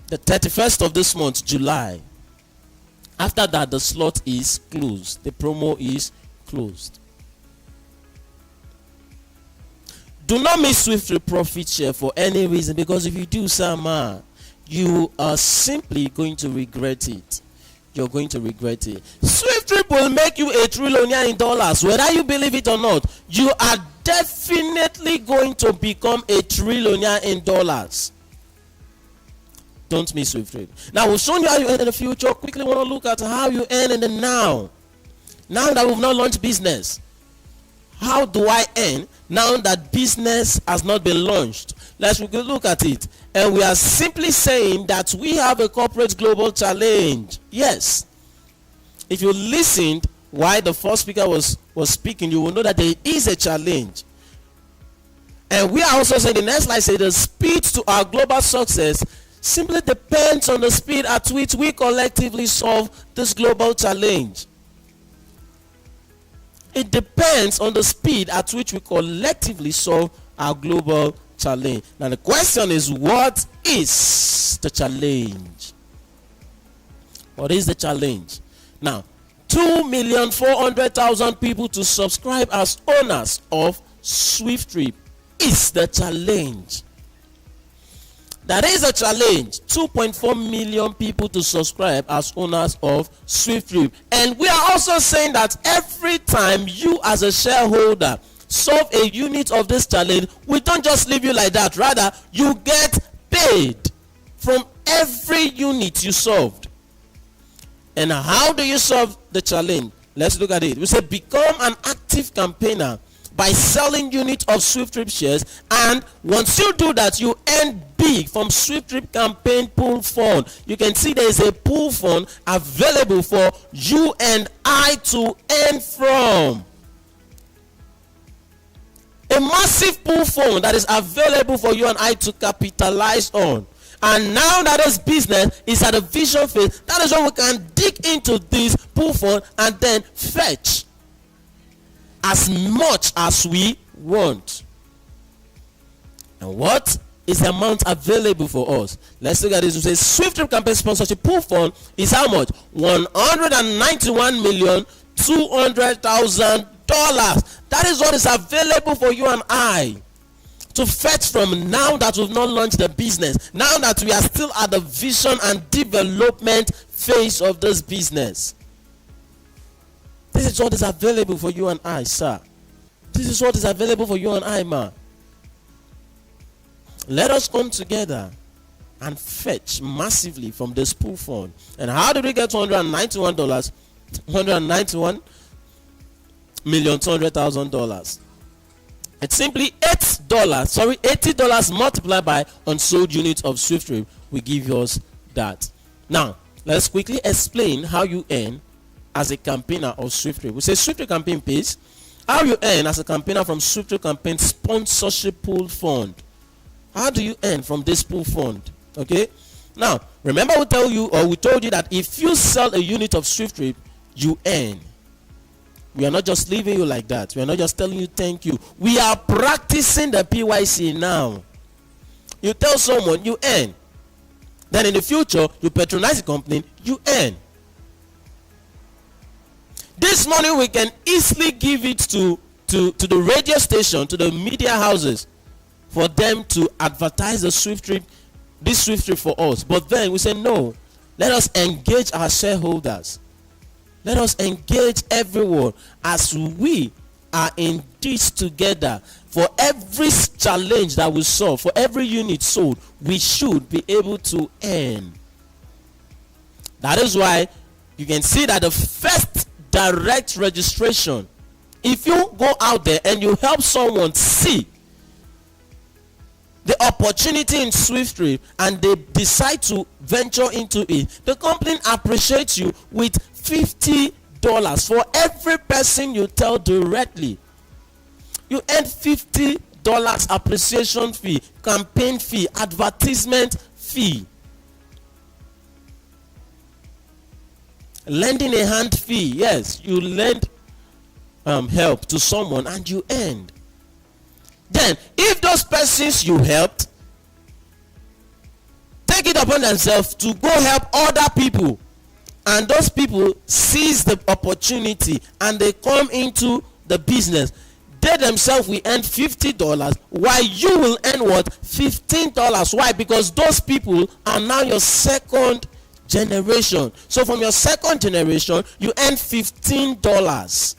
the 31st of this month, July. After that, the slot is closed. The promo is closed. Do not miss SWIFTtrip profit share for any reason, because if you do, Sama, you are simply going to regret it. You're going to regret it. SWIFTtrip will make you a trillionaire in dollars. Whether you believe it or not, you are definitely going to become a trillionaire in dollars. Don't miss SWIFTtrip. Now, we've shown you how you earn in the future. Quickly want to look at how you earn in the now. Now that we've not launched business. How do I earn now that business has not been launched? Let's look at it. And we are simply saying that we have a corporate global challenge. Yes. If you listened while the first speaker was speaking, you will know that there is a challenge. And we are also saying, the next slide says, the speed to our global success simply depends on the speed at which we collectively solve this global challenge. It depends on the speed at which we collectively solve our global challenge. Now the question is, what is the challenge? What is the challenge? Now, 2,400,000 people to subscribe as owners of SWIFTtrip is the challenge. That is a challenge. 2.4 million people to subscribe as owners of SWIFTtrip. And we are also saying that every time you as a shareholder solve a unit of this challenge, we don't just leave you like that. Rather, you get paid from every unit you solved. And how do you solve the challenge? Let's look at it. We say become an active campaigner by selling units of SWIFTtrip shares, and once you do that, you earn big from SWIFTtrip campaign pool fund. You can see there is a pool fund available for you and I to earn from. A massive pool fund that is available for you and I to capitalize on. And now that this business is at a vision phase, that is when we can dig into this pool fund and then fetch as much as we want. And what is the amount available for us? Let's look at this. We say SWIFTtrip campaign sponsorship pool fund is how much? $191,200,000. That is what is available for you and I to fetch from now that we've not launched the business. Now that we are still at the vision and development phase of this business. This is what is available for you and I, sir. This is what is available for you and I, man. Let us come together and fetch massively from this pool fund. And how did we get $191? $191,200,000. It's simply $80 multiplied by unsold units of SWIFTtrip will give us that. Now, let's quickly explain how you earn as a campaigner of SWIFTtrip. We say SWIFTtrip campaign pays. How you earn as a campaigner from SWIFTtrip campaign sponsorship pool fund. How do you earn from this pool fund? Okay. Now, remember we told you that if you sell a unit of SWIFTtrip, you earn. We are not just leaving you like that. We are not just telling you thank you. We are practicing the PYC now. You tell someone, you earn. Then in the future, you patronize the company, you earn. This money we can easily give it to the radio station, to the media houses, for them to advertise the SWIFTtrip, this SWIFTtrip for us. But then we say no. Let us engage our shareholders. Let us engage everyone as we are in this together. For every challenge that we solve, for every unit sold, we should be able to earn. That is why you can see that the first direct registration, if you go out there and you help someone see the opportunity in SWIFTtrip and they decide to venture into it, the company appreciates you with $50 for every person you tell directly. You earn $50 appreciation fee, campaign fee, advertisement fee, lending a hand fee. Yes, you lend help to someone and you earn. Then, if those persons you helped take it upon themselves to go help other people, and those people seize the opportunity and they come into the business, they themselves will earn $50, while you will earn what? $15. Why? Because those people are now your second generation. So from your second generation, you earn $15.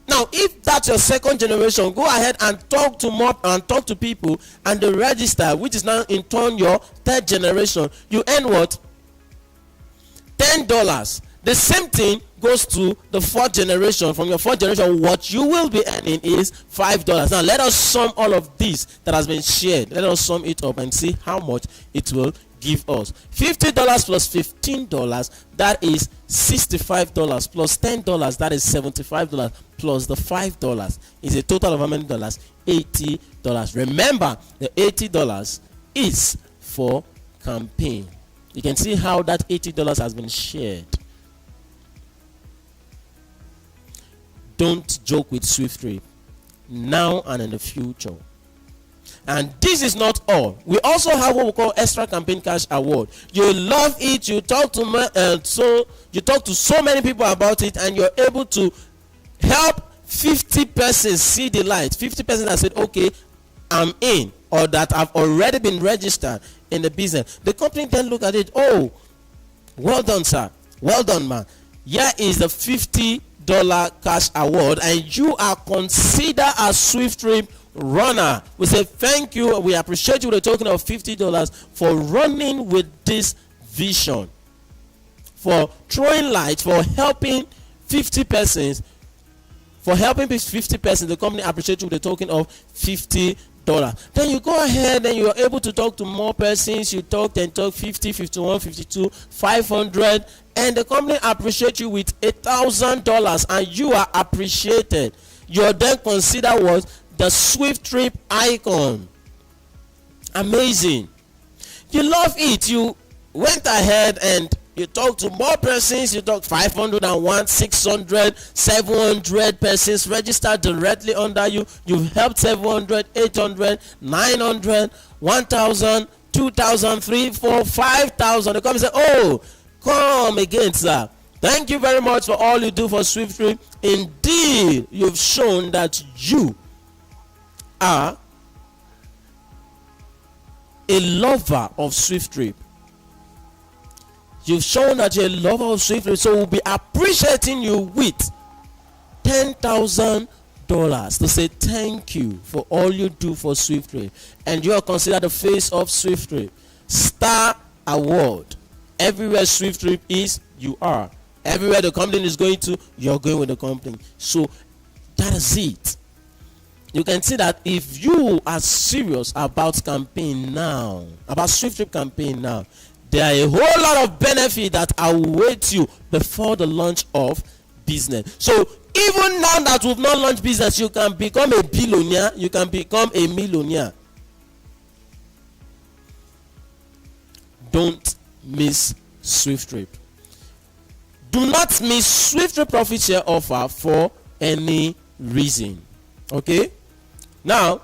Now, if that's your second generation, go ahead and talk to people and they register, which is now in turn your third generation. You earn what? $10. The same thing goes to the fourth generation. From your fourth generation, what you will be earning is $5. Now, let us sum all of this that has been shared. Let us sum it up and see how much it will give us. $50 plus $15, that is $65, plus $10, that is $75, plus the $5 is a total of how many dollars? $80. Remember, the $80 is for campaign. You can see how that $80 has been shared. Don't joke with SWIFTtrip now and in the future. And this is not all. We also have what we call Extra Campaign Cash Award. You love it. You talk to so many people about it, and you're able to help 50 persons see the light. 50 persons that said, okay, I'm in, or that have already been registered in the business. The company then look at it. Oh, well done, sir. Well done, man. Here is the $50 cash award, and you are considered a SWIFTtrip runner. We say thank you. We appreciate you with a token of $50 for running with this vision, for throwing light, for helping 50 persons. For helping 50 persons, the company appreciates you with a token of $50. Then you go ahead and you are able to talk to more persons. You talk 50, 51, 52, 500, and the company appreciates you with $1,000, and you are appreciated. You are then considered what? The SWIFTtrip icon. Amazing. You love it. You went ahead and you talk to more persons. You talk 501, 600, 700 persons registered directly under you. You've helped 700, 800, 900, 1,000, 2,000, 3,000, 4,000, 5,000. The company say, oh, come again, sir. Thank you very much for all you do for SWIFTtrip. Indeed, you've shown that you are a lover of SWIFTtrip. You've shown that you're a lover of SWIFTtrip, so we'll be appreciating you with $10,000 to say thank you for all you do for SWIFTtrip. And you are considered the face of SWIFTtrip. Star Award. Everywhere SWIFTtrip is, you are. Everywhere the company is going to, you're going with the company. So that is it. You can see that if you are serious about campaign now, about SWIFTtrip campaign now, there are a whole lot of benefit that await you before the launch of business. So even now that we've not launched business, you can become a billionaire, you can become a millionaire. Don't miss SWIFTtrip. Do not miss SWIFTtrip profit share offer for any reason. Okay? Now,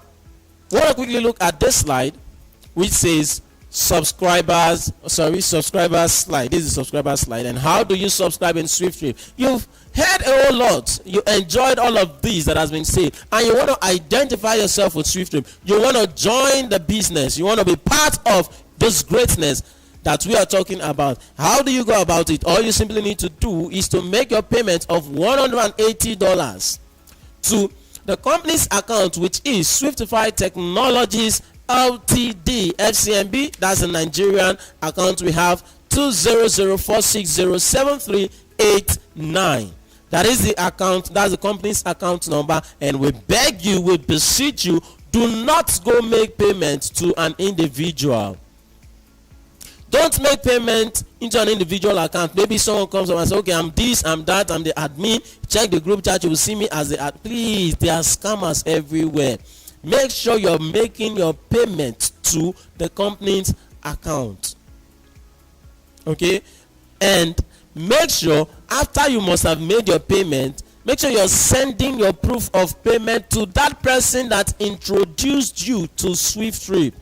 I want to quickly look at this slide, which says subscribers slide. This is subscriber slide. And how do you subscribe in SWIFTtrip? You've heard a whole lot. You enjoyed all of these that has been said, and you want to identify yourself with SWIFTtrip. You want to join the business. You want to be part of this greatness that we are talking about. How do you go about it? All you simply need to do is to make your payment of $180 to the company's account, which is SWIFTIFY Technologies LTD FCMB. That's the Nigerian account. We have 200460738 That is the account. That's the company's account number. And we beg you, we beseech you, do not go make payment to an individual. Don't make payment into an individual account. Maybe someone comes up and says, okay, I'm this, I'm that, I'm the admin. Check the group chat, you will see me as the admin. Please, there are scammers everywhere. Make sure you're making your payment to the company's account. Okay? And make sure, after you must have made your payment, make sure you're sending your proof of payment to that person that introduced you to SWIFTtrip.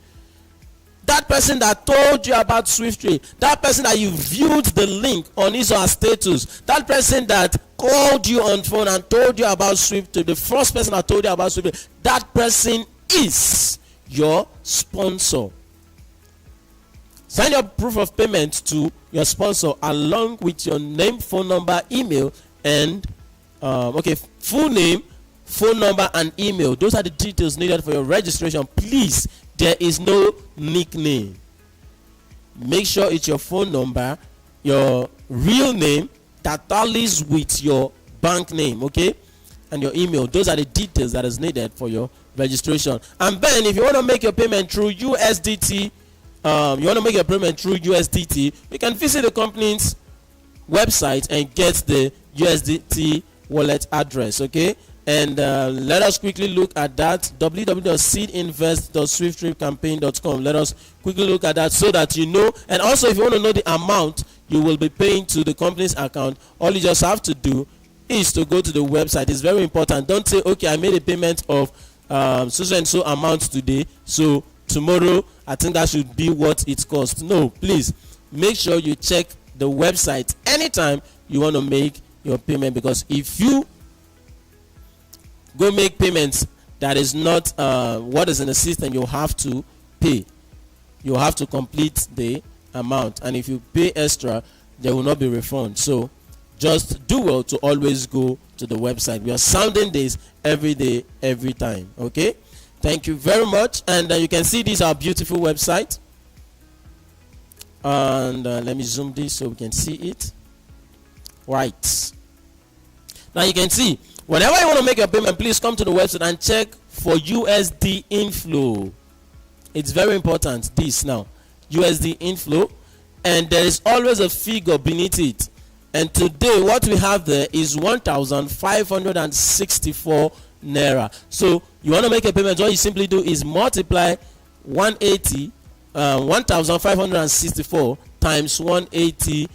that person that told you about SWIFTtrip, that person that you viewed the link on his or her status, that person that called you on phone and told you about SWIFTtrip, the first person that told you about SWIFTtrip, that person is your sponsor. Send your proof of payment to your sponsor along with your name, phone number, email, and full name, phone number, and email. Those are the details needed for your registration. Please, there is no nickname. Make sure it's your phone number, your real name that tallies with your bank name, okay, and your email. Those are the details that is needed for your registration. And then, if you want to make your payment through USDT, you can visit the company's website and get the USDT wallet address, okay? And let us quickly look at that, www.seedinvest.swifttripcampaign.com. Let us quickly look at that so that you know. And also, if you want to know the amount you will be paying to the company's account, all you just have to do is to go to the website. It's very important. Don't say, okay, I made a payment of so and so amount today, so tomorrow I think that should be what it costs. No, please make sure you check the website anytime you want to make your payment, because if you go make payments that is not what is in the system, you have to pay. You have to complete the amount, and if you pay extra, there will not be refund. So just do well to always go to the website. We are sounding this every day, every time. Okay, thank you very much. And you can see this our beautiful website, and let me zoom this so we can see it. Right now you can see, whenever you want to make your payment, please come to the website and check for USD inflow. It's very important, this now, USD inflow, and there is always a figure beneath it. And today what we have there is 1,564 naira. So you want to make a payment, what you simply do is multiply 1,564 times $180,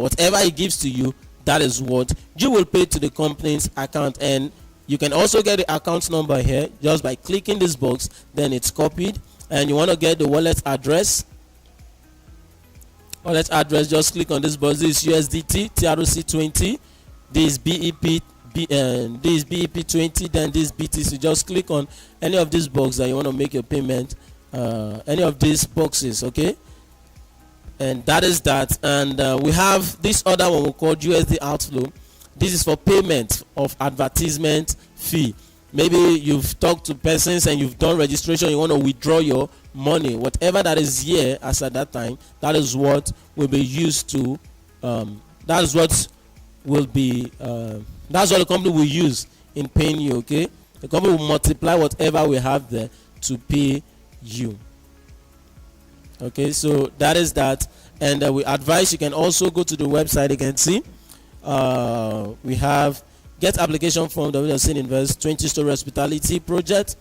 whatever it gives to you, that is what you will pay to the company's account. And you can also get the account number here just by clicking this box, then it's copied. And you want to get the wallet address, just click on this box. This is USDT TRC20, this is BEP, this is BEP20, then this BTC. Just click on any of these boxes that you want to make your payment, any of these boxes, okay? And that is that. And we have this other one we call USD outflow. This is for payment of advertisement fee. Maybe you've talked to persons and you've done registration, you want to withdraw your money, whatever that is here as at that time, that is what will be used to that's what the company will use in paying you, okay? The company will multiply whatever we have there to pay you. Okay, so that is that. And we advise you can also go to the website. You can see we have get application form, SWIFTINVEST 20-story hospitality project,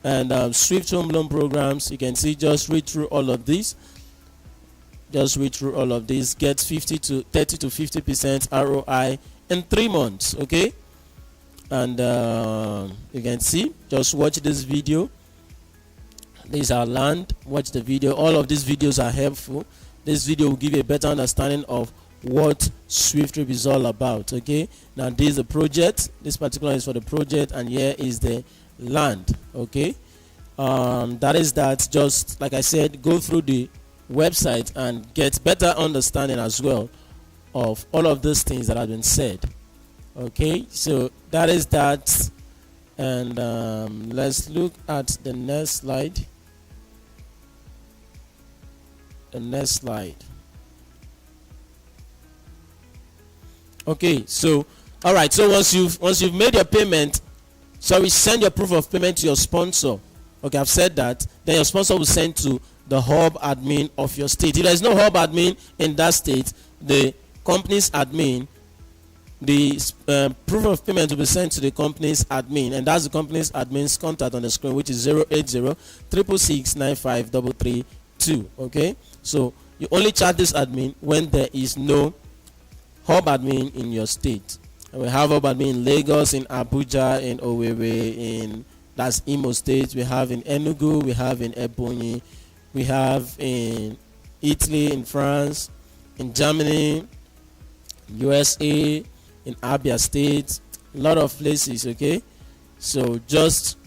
and Swift home loan programs. You can see, just read through all of these. Get 30 to 50% ROI in 3 months. Okay, and you can see, just watch this video. This is our land. Watch the video. All of these videos are helpful. This video will give you a better understanding of what SWIFTtrip is all about. Okay, now this is the project. This particular is for the project, and here is the land. Okay, that is that. Just like I said, go through the website and get better understanding as well of all of those things that have been said. Okay, so that is that. And let's look at the next slide. Okay, so all right, so once you've made your payment, send your proof of payment to your sponsor. Okay, I've said that. Then your sponsor will send to the hub admin of your state. If there is no hub admin in that state, the company's admin, the proof of payment will be sent to the company's admin, and that's the company's admin's contact on the screen, which is 080-666-95332. Okay, so you only charge this admin when there is no hub admin in your state. And we have hub admin in Lagos, in Abuja, in Owerri, that's Imo State. We have in Enugu, we have in Ebonyi, We have in Italy, in France, in Germany, USA, in Abia State, a lot of places, okay? So just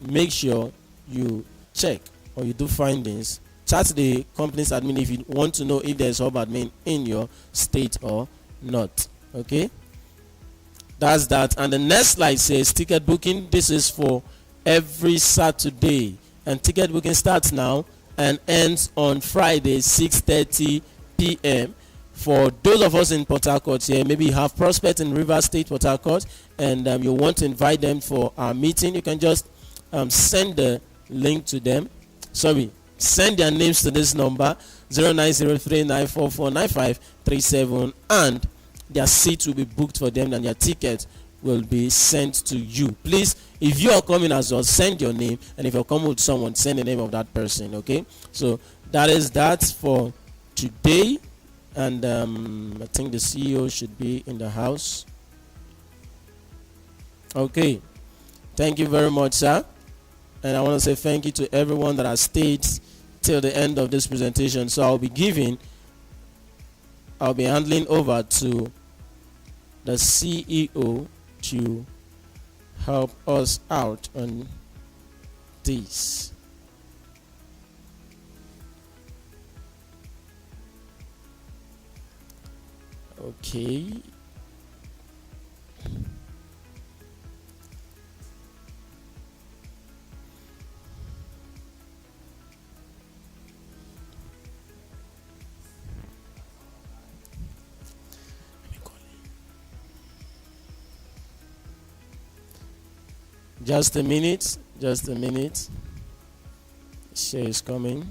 make sure you check or you do findings. Chat the company's admin if you want to know if there's hub admin in your state or not, okay? That's that. And the next slide says ticket booking. This is for every Saturday, and ticket booking starts now and ends on Friday 6:30 p.m. For those of us in Port Harcourt here, maybe you have prospects in River State, Port Harcourt, and you want to invite them for our meeting, you can just send the link to them. Send their names to this number 090394495537, and their seat will be booked for them and their ticket will be sent to you. Please, if you are coming as well, send your name, and if you're coming with someone, send the name of that person, okay? So that is that for today, and I think the CEO should be in the house. Okay, thank you very much, sir, and I want to say thank you to everyone that has stayed till the end of this presentation. So I'll be handling over to the CEO to help us out on this. Okay. Just a minute. She is coming.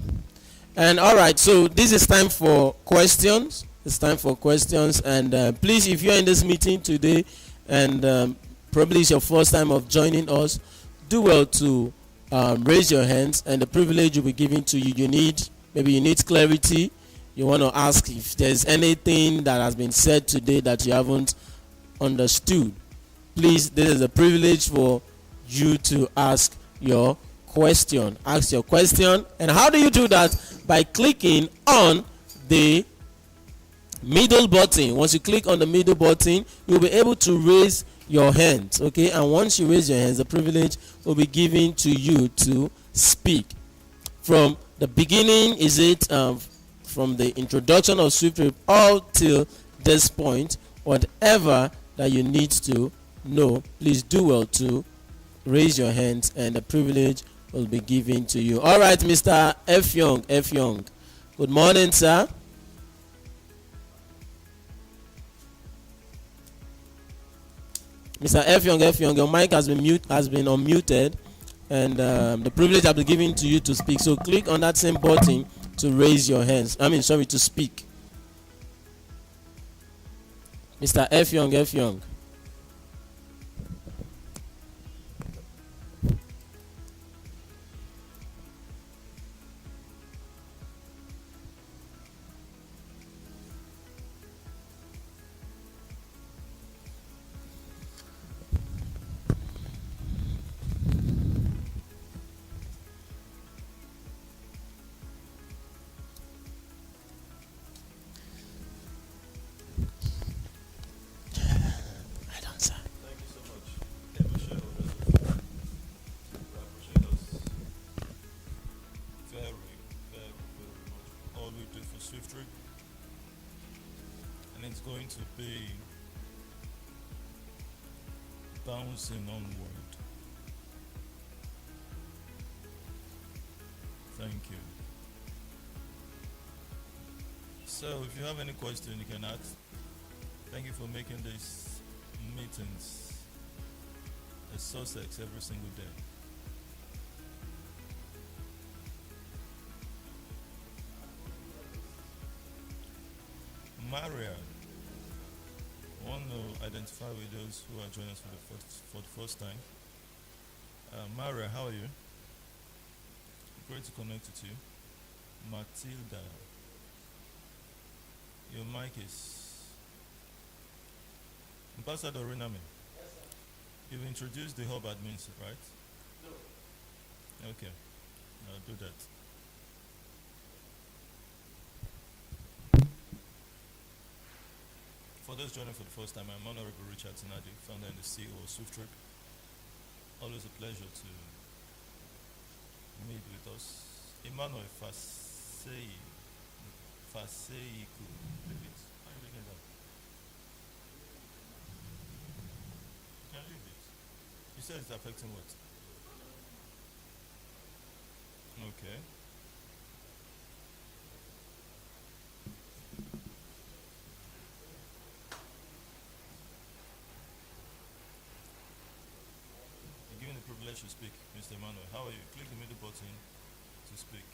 And all right, so this is time for questions. It's time for questions, and please, if you're in this meeting today and probably it's your first time of joining us, do well to raise your hands, and the privilege will be given to you. Maybe you need clarity. You want to ask if there's anything that has been said today that you haven't understood. Please, this is a privilege for you to ask your question. Ask your question, and how do you do that? By clicking on the middle button. Once you click on the middle button, you'll be able to raise your hands, okay? And once you raise your hands, the privilege will be given to you to speak. From the beginning, is it from the introduction of SWIFTtrip all till this point, whatever that you need to know, please do well to raise your hands, and the privilege will be given to you. All right, Mr. F. Young. Good morning, sir. Mr. F. Young, your mic has been unmuted, and the privilege has been given to you to speak. So click on that same button to raise your hands. To speak. Mr. F. Young. SWIFTtrip, and it's going to be bouncing onward. Thank you. So if you have any question, you can ask. Thank you for making these meetings a success every single day. Maria, I want to identify with those who are joining us for the first time. Maria, how are you? Great to connect with you. Matilda, your mic is... Ambassador Rename, you've introduced the hub admins, right? No. Okay, I'll do that. For those joining for the first time, I'm Honorable Richard Tinadi, founder and the CEO of SWIFTtrip. Always a pleasure to meet with us. Emmanuel Faseiku. Repeat. How are you reading that? You can read it. You said it's affecting what? Okay. You're given the privilege to speak, Mr. Emmanuel. How are you? Click the middle button to speak.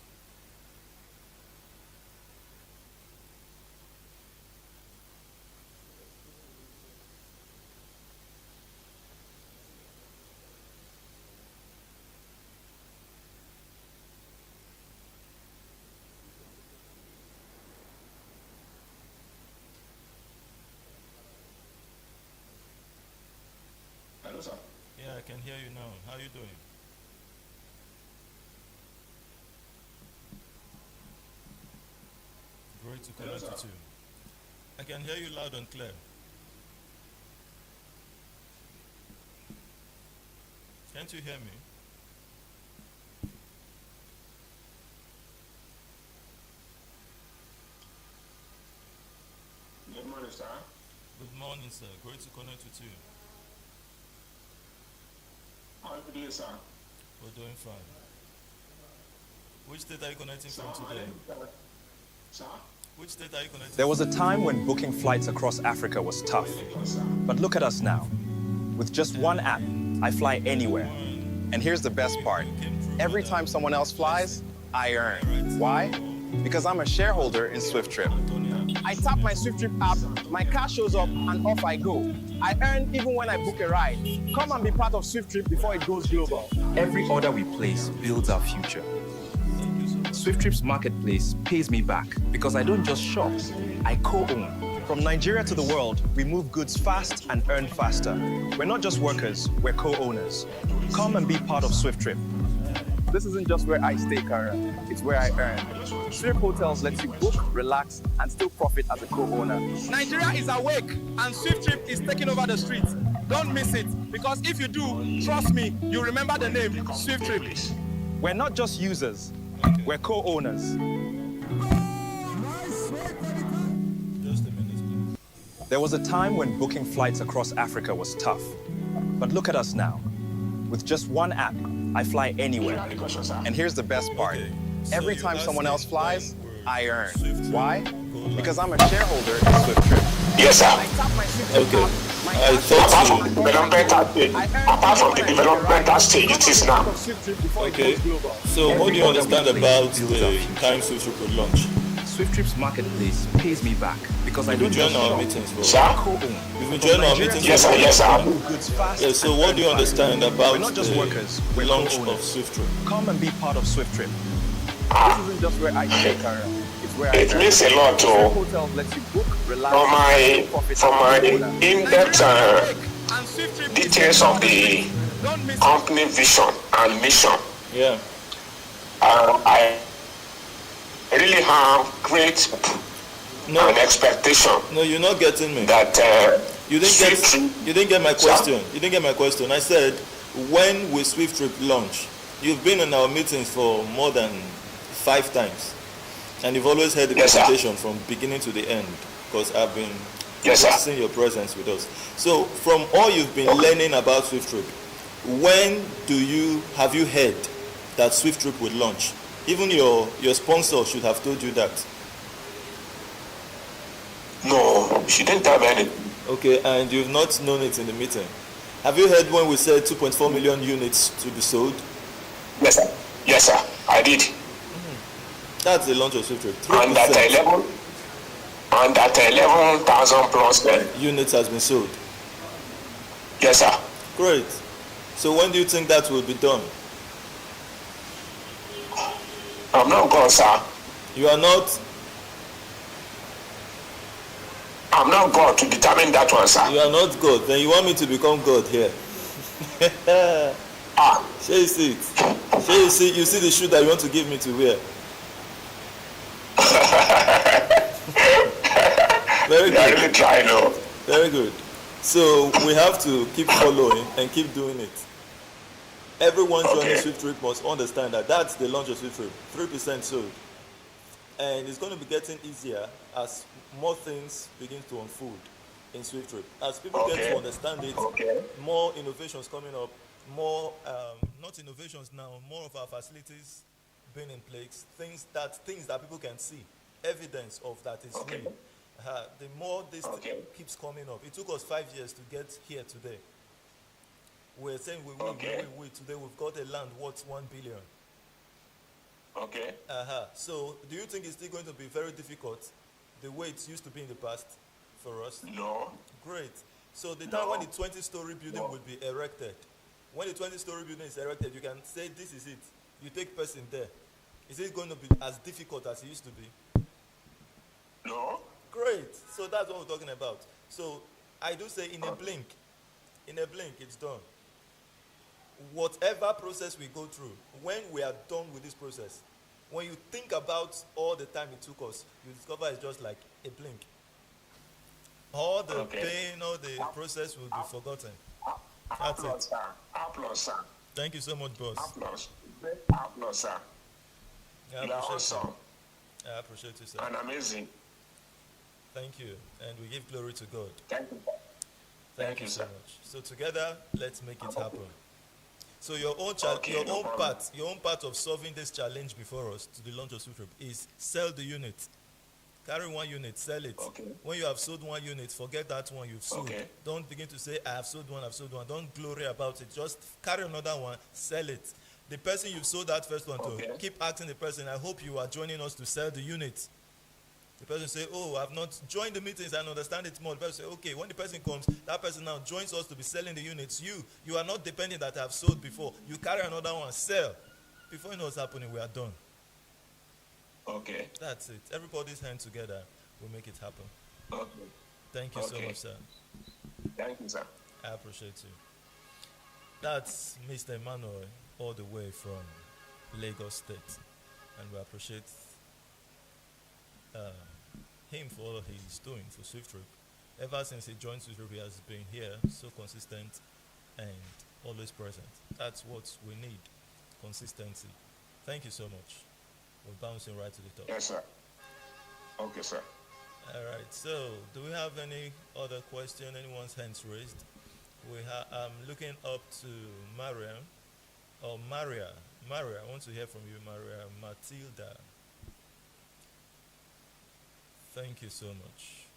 Hello, sir. Yeah, I can hear you now. How are you doing? Great to connect with you. I can hear you loud and clear. Can't you hear me? Good morning, sir. Good morning, sir. Great to connect with you. How are you doing, sir? We're doing fine. Which state are you connecting from today? Sir? Which state are you connecting There was a time when booking flights across Africa was tough. But look at us now. With just one app, I fly anywhere. And here's the best part. Every time someone else flies, I earn. Why? Because I'm a shareholder in SWIFTtrip. I tap my SWIFTtrip app, my car shows up, and off I go. I earn even when I book a ride. Come and be part of SWIFTtrip before it goes global. Every order we place builds our future. SWIFTtrip's marketplace pays me back because I don't just shop, I co-own. From Nigeria to the world, we move goods fast and earn faster. We're not just workers, we're co-owners. Come and be part of SWIFTtrip. This isn't just where I stay, Kara. It's where I earn. Swift Hotels lets you book, relax, and still profit as a co-owner. Nigeria is awake and SWIFTtrip is taking over the streets. Don't miss it, because if you do, trust me, you remember the name SWIFTtrip. We're not just users, we're co-owners. Just a minute, please. There was a time when booking flights across Africa was tough. But look at us now. With just one app, I fly anywhere. And here's the best part. Okay. Every So time you're someone else asking flies, when I earn. SWIFTtrip Why? go live. Because I'm a shareholder in SWIFTtrip. Yes, sir. I tap my SWIFTtrip Okay. app, my I car thought Apart shows from up, the developmental stage, apart from the developmental stage it is now. Okay. So what do you understand about the time SWIFTtrip will launch? SWIFTtrip's marketplace pays me back because I You've been don't just joining our shop, meetings for. Sir? co-own. You've been joining our meetings Yes, sir. for. Yes, sir. move goods fast. Yeah, so and what do you earn understand fast. about We're not just workers, the we're launch of co-owners. SWIFTtrip? Come and be part of SWIFTtrip. This isn't just where I stay, Kara. It's where I It earn. means a lot Swift to Hotels lets you book, relax, for my and still profit for as my a co-owner. in-depth And SWIFTtrip is details of the Don't miss it. company vision and mission. Yeah. I really have great No, an expectation no, you're not getting me. that You didn't get my Sir? question. You didn't get my question. I said, when will SWIFTtrip launch? You've been in our meetings for more than 5 times, and you've always heard the Yes, sir. presentation from beginning to the end, because I've been Yes, sir. noticing your presence with us. So, from all you've been learning about SWIFTtrip, when have you heard that SWIFTtrip will launch? Even your sponsor should have told you that. no, she didn't tell me anything. Okay, and you've not known it in the meeting. Have you heard when we said 2.4 million units to be sold? Yes, sir. Yes, sir. I did. That's the launch of SWIFTtrip. And that 3% 11,000 plus. units has been sold. Yes, sir. Great. So when do you think that will be done? I'm not God, sir. You are not. I'm not God to determine that one, sir. You are not God. Then you want me to become God here? Ah, Shall you see it? Shall you see? You see the shoe that you want to give me to wear? Very they are good. really trying, no. Very good. So we have to keep following and keep doing it. Everyone joining SWIFTtrip must understand that that's the launch of SWIFTtrip. 3% sold. And it's going to be getting easier as more things begin to unfold in SWIFTtrip. As people get to understand it, more innovations coming up, more, not innovations now, more of our facilities being in place, things that people can see, evidence of that is real. The more this keeps coming up, it took us 5 years to get here today. We're saying we today we've got a land worth 1 billion. Okay. So do you think it's still going to be very difficult the way it used to be in the past for us? No. Great. So the time when the 20-story building will be erected, when the 20-story building is erected, you can say this is it. You take person there. Is it going to be as difficult as it used to be? No. Great. So that's what we're talking about. So I do say in a blink, it's done. Whatever process we go through, when we are done with this process, when you think about all the time it took us, you discover it's just like a blink. All the pain, all the process will be forgotten. That's it. Applause, sir. Thank you so much, boss. Applause, sir. You are awesome. I appreciate you, sir. And amazing. Thank you. And we give glory to God. Thank you. Thank you so much. So together, let's make it happen. So your own part of solving this challenge before us to the launch of SWIFTtrip is sell the unit. Carry 1 unit, sell it. When you have sold 1 unit, forget that one you've sold. Don't begin to say, I have sold one. Don't glory about it. Just carry another one, sell it. The person you've sold that first one to, keep asking the person, I hope you are joining us to sell the unit. The person say, oh, I've not joined the meetings, I understand it more. The person say, okay, when the person comes, that person now joins us to be selling the units. You are not depending that I've sold before. You carry another one, sell. Before you know what's happening, we are done. Okay. That's it. Everybody's hand together will make it happen. Okay. Thank you so much, sir. Thank you, sir. I appreciate you. That's Mr. Emmanuel, all the way from Lagos State. And we appreciate him for all he's doing for SWIFTtrip. Ever since he joined SWIFTtrip, he has been here, so consistent and always present. That's what we need, consistency. Thank you so much. We're bouncing right to the top. Yes, sir. Okay, sir. All right, so do we have any other question? Anyone's hands raised? I'm looking up to Mariam, or Maria. Maria, I want to hear from you, Maria. Matilda. Thank you so much.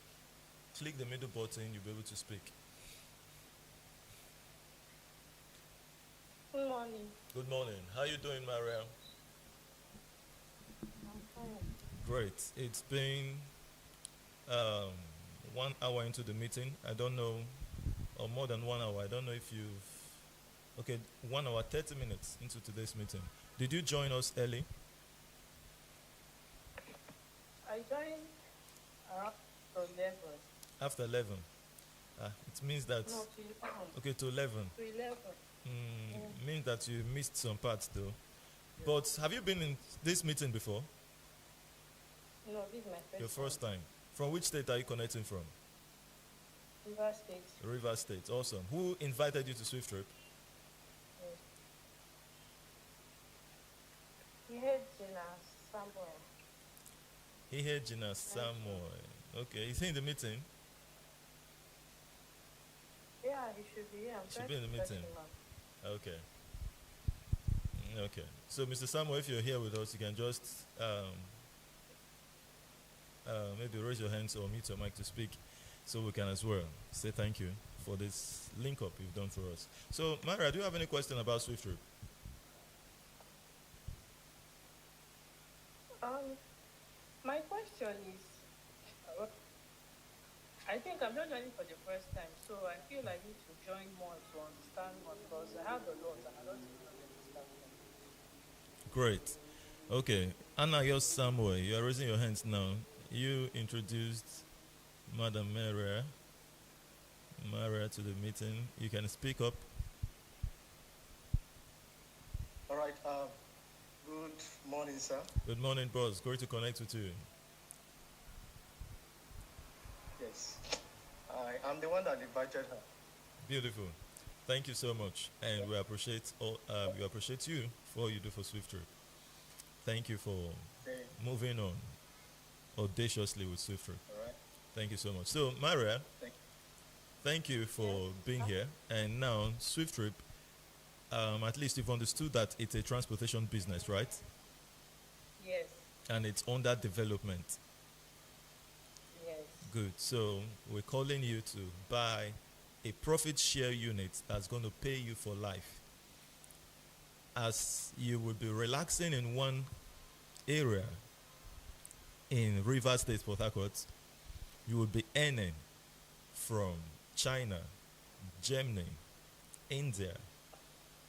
Click the middle button, you'll be able to speak. Good morning. Good morning. How are you doing, Maria? I'm fine. Great. It's been 1 hour into the meeting. I don't know, or more than 1 hour. I don't know if you've... Okay, 1 hour, 30 minutes into today's meeting. Did you join us early? I joined around 11. After 11? It means that... No, to 11. Okay, to 11. To 11. Means that you missed some parts though. Yeah. But have you been in this meeting before? No, this is my first Your first time. From which state are you connecting from? River State. River State, awesome. Who invited you to SWIFTtrip? Yes. He heard Gina Samuel. He heard Gina Samuel. Okay, is he in the meeting? Yeah, he should be here. He should be in the meeting. Okay. Okay. So, Mr. Samuel, if you're here with us, you can just maybe raise your hands or mute your mic to speak so we can as well say thank you for this link up you've done for us. So, Mara, do you have any question about SWIFTtrip? My question is, I think I'm not joining for the first time, so I feel I need to join more to understand more because I have a lot and I don't even understand them. Great. Okay. Anna Yos Samuel, you are raising your hands now. You introduced Madam Maria to the meeting. You can speak up. All right. Good morning, sir. Good morning, boss. Great to connect with you. Yes. I'm the one that invited her. Beautiful. Thank you so much, and we appreciate you for all you do for SWIFTtrip. Thank you for moving on audaciously with SWIFTtrip. All right. Thank you so much. So, Maria, thank you for being here. And now, SWIFTtrip, at least you've understood that it's a transportation business, right? Yes. And it's under development. Yes. Good. So, we're calling you to buy a profit share unit that's going to pay you for life. As you will be relaxing in one area in River State, Port Harcourt, you will be earning from China, Germany, India,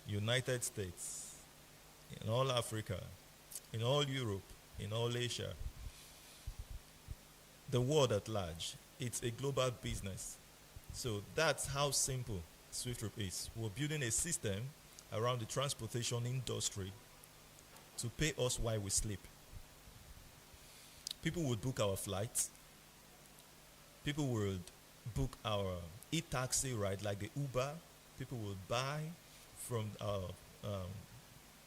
United States, in all Africa, in all Europe, in all Asia, the world at large. It's a global business. So that's how simple SWIFTtrip is. We're building a system around the transportation industry to pay us while we sleep. People would book our flights. People would book our e-taxi ride like the Uber. People would buy from our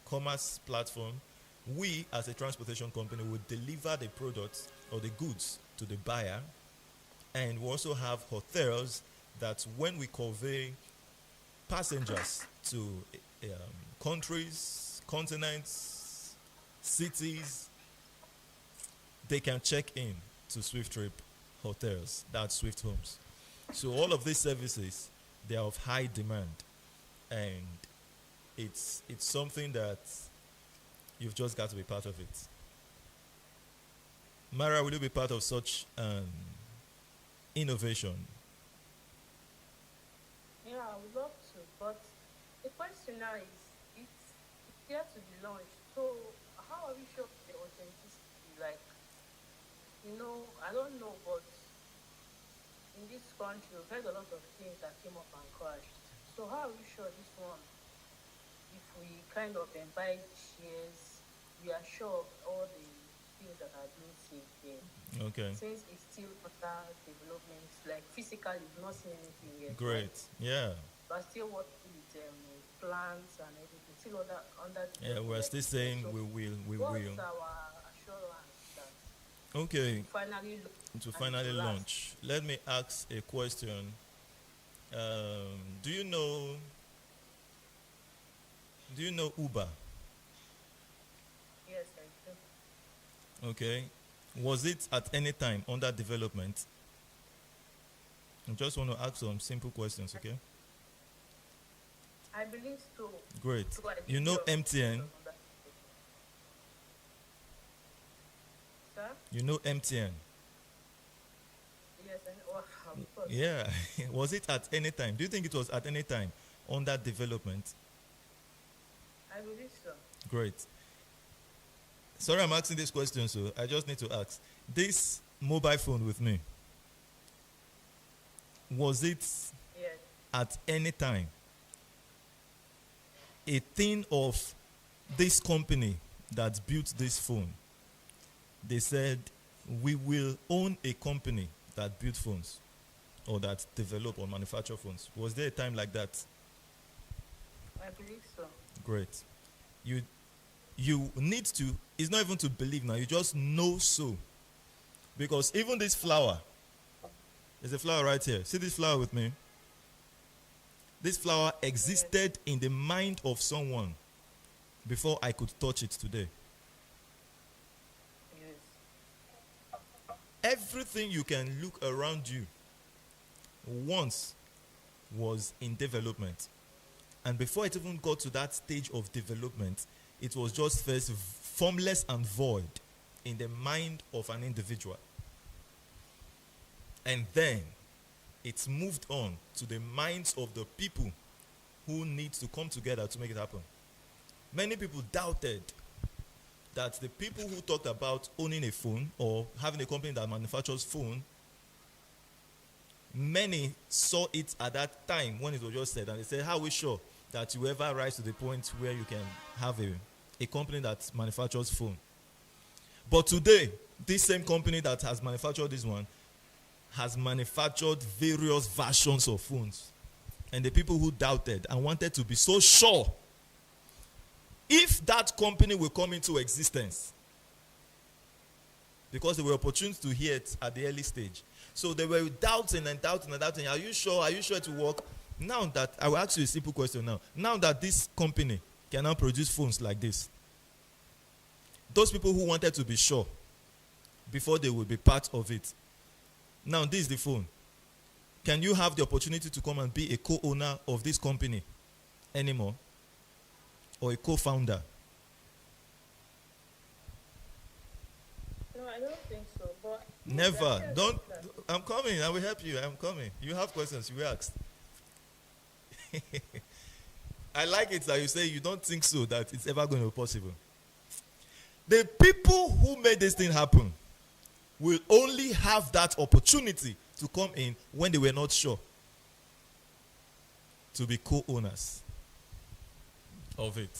commerce platform. We, as a transportation company, would deliver the products or the goods to the buyer. And we also have hotels that when we convey passengers to countries, continents, cities, they can check in to SWIFTtrip hotels, that's Swift Homes. So all of these services, they are of high demand, and it's something that you've just got to be part of it. Mara, will you be part of such innovation? Yeah, I would love to, but the question now is, it's here to be launched. So how are we sure of the authenticity? Like, I don't know, but in this country, we've heard a lot of things that came up and crashed. So how are we sure this one, if we kind of buy shares, we are sure of all the things that are being said there? Okay. Since it's still under development, like physically, we've not seen anything yet. Great. Yeah. But still working with plans and everything, still under Yeah, we're still saying we will. What's our assurance that Okay. to finally launch. Let me ask a question. Do you know Uber? Yes, I do. Okay. Was it at any time under development? I just want to ask some simple questions, okay? I believe so. Great. So I You know think MTN? Sir? You know MTN? Yes, I know. Of course. Yeah. Was it at any time? Do you think it was at any time under development? I believe so. Great. Sorry, I'm asking this question, so I just need to ask. This mobile phone with me, was it Yes. at any time a thing of this company that built this phone? They said, we will own a company that built phones or that develop or manufacture phones. Was there a time like that? I believe so. Great. You need to, it's not even to believe now, you just know so. Because even this flower, there's a flower right here. See this flower with me? This flower existed in the mind of someone before I could touch it today. Yes. Everything you can look around you once was in development. And before it even got to that stage of development, it was just first formless and void in the mind of an individual. And then it's moved on to the minds of the people who need to come together to make it happen. Many people doubted that the people who talked about owning a phone or having a company that manufactures phone, many saw it at that time when it was just said, and they said, how are we sure that you ever rise to the point where you can have a company that manufactures phone? But today, this same company that has manufactured this one has manufactured various versions of phones. And the people who doubted and wanted to be so sure if that company will come into existence, because there were opportunities to hear it at the early stage. So they were doubting and doubting and doubting. Are you sure? Are you sure it will work? Now that, I will ask you a simple question now. Now that this company can now produce phones like this, those people who wanted to be sure before they will be part of it, now this is the phone. Can you have the opportunity to come and be a co-owner of this company anymore? Or a co-founder? No, I don't think so. But Never. Don't. I'm coming. I will help you. I'm coming. You have questions. You asked. I like it that you say you don't think so, that it's ever going to be possible. The people who made this thing happen will only have that opportunity to come in when they were not sure to be co-owners of it.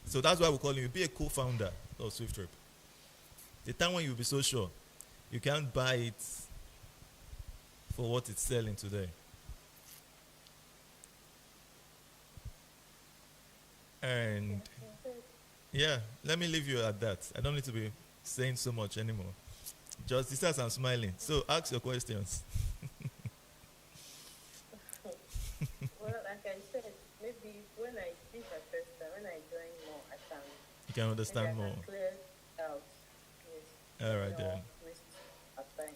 So that's why we call you be a co-founder of SWIFTtrip. The time when you'll be so sure, you can't buy it for what it's selling today. And yeah, let me leave you at that. I don't need to be saying so much anymore. Just this as I'm smiling. So ask your questions. well, like I said, maybe when I this is my first time, when I join more, I can. You can understand maybe I more. can clear out. Yes. All right then. Waste our time.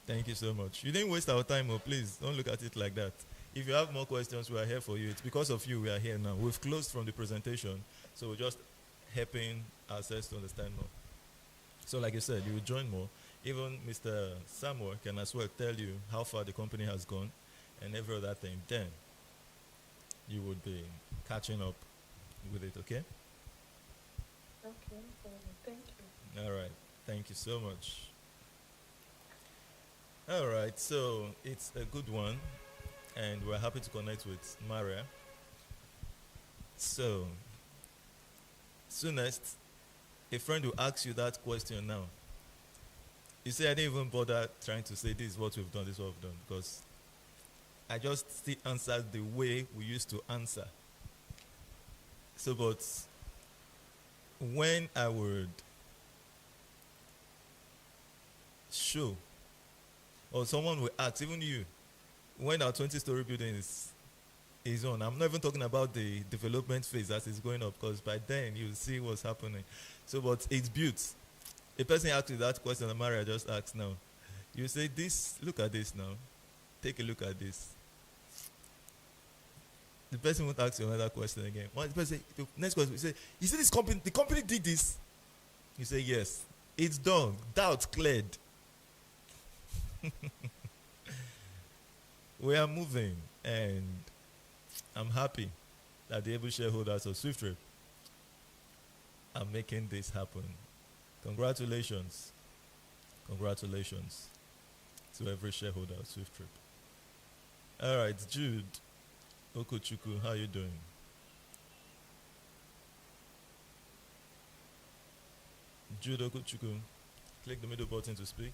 Thank you so much. You didn't waste our time, oh please don't look at it like that. If you have more questions, we are here for you. It's because of you we are here now. We've closed from the presentation, so we're just helping ourselves to understand more. So like you said, you will join more. Even Mr. Samuel can as well tell you how far the company has gone and every other thing. Then you would be catching up with it, okay? Okay, thank you. All right. Thank you so much. All right. So it's a good one, and we're happy to connect with Maria. So, soonest, a friend will ask you that question now. You say, I didn't even bother trying to say this is what we've done, this is what we've done, because I just still answered the way we used to answer. So, but when I would show, or someone will ask, even you, when our 20-story building is on, I'm not even talking about the development phase as it's going up, because by then you'll see what's happening. So, but it's built. A person asked you that question that Maria just asked now. You say, this, look at this now. Take a look at this. The person won't ask you another question again. One person say, the next question, you say, you see this company, the company did this? You say, yes. It's done. Doubt cleared. We are moving, and I'm happy that the able shareholders of SWIFTtrip are making this happen. Congratulations. Congratulations to every shareholder of SWIFTtrip. All right, Jude Okochukwu, how are you doing? Jude Okochukwu, click the middle button to speak.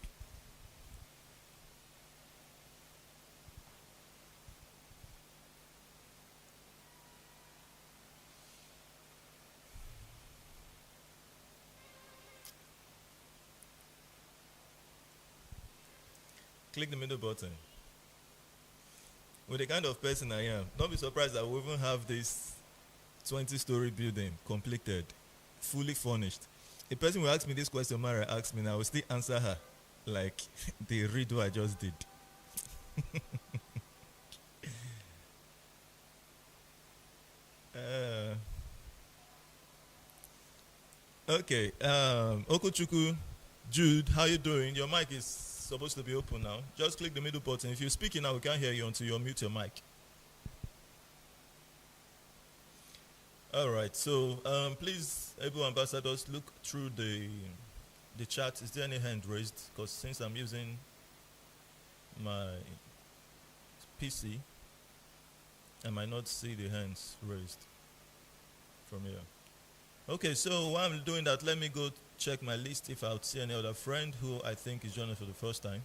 Click the middle button. With the kind of person I am, don't be surprised that we even have this 20-story building completed, fully furnished. A person will ask me this question, Mara asked me, and I will still answer her like the riddle I just did. Okay, Okochukwu, Jude, how you doing? Your mic is supposed to be open now. Just click the middle button. If you're speaking now, we can't hear you until you unmute your mic. All right, so please, able ambassadors, look through the chat. Is there any hand raised? Because since I'm using my PC, I might not see the hands raised from here. Okay, so while I'm doing that, let me go check my list if I'll see any other friend who I think is joining for the first time.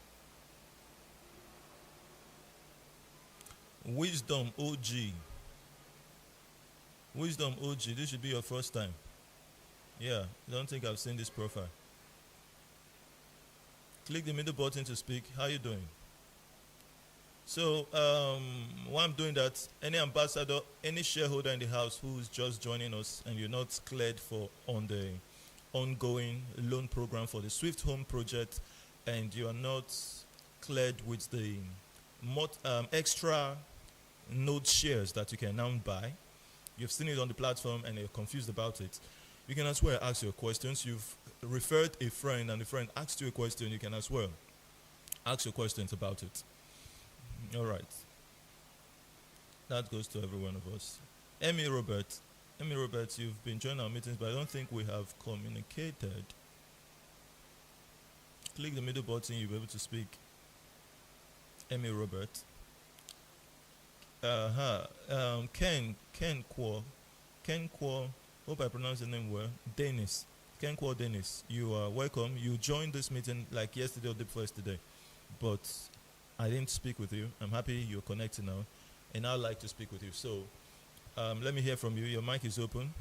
Wisdom OG. Wisdom OG. This should be your first time. Yeah, I don't think I've seen this profile. Click the middle button to speak. How you doing? So while I'm doing that, any ambassador, any shareholder in the house who's just joining us and you're not cleared for on the ongoing loan program for the Swift Home project, and you are not cleared with the extra node shares that you can now buy, you've seen it on the platform and you're confused about it, you can as well ask your questions. You've referred a friend and the friend asked you a question, you can as well ask your questions about it. All right. That goes to every one of us. Emmy Robert, you've been joining our meetings, but I don't think we have communicated. Click the middle button, you'll be able to speak. Emmy Robert. Ken Kwok, hope I pronounced the name well. Dennis. Ken Kwok Dennis, you are welcome. You joined this meeting like yesterday or the day before yesterday, but I didn't speak with you. I'm happy you're connected now, and I'd like to speak with you. So let me hear from you. Your mic is open.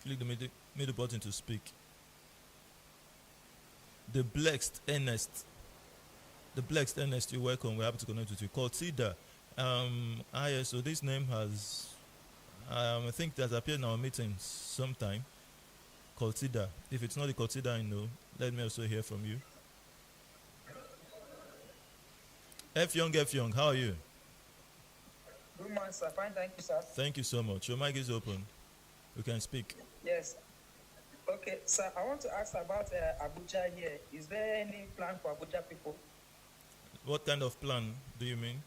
Click the middle button to speak. The Blessed Ernest, you're welcome. We're happy to connect with you. Cortida. So this name has, I think that appeared in our meetings sometime. Cortida. If it's not the Cortida I know, let me also hear from you. F Young, how are you? Good morning, sir. Fine, thank you, sir. Thank you so much. Your mic is open. You can speak. Yes. Okay, sir, I want to ask about Abuja here. Is there any plan for Abuja people? What kind of plan do you mean?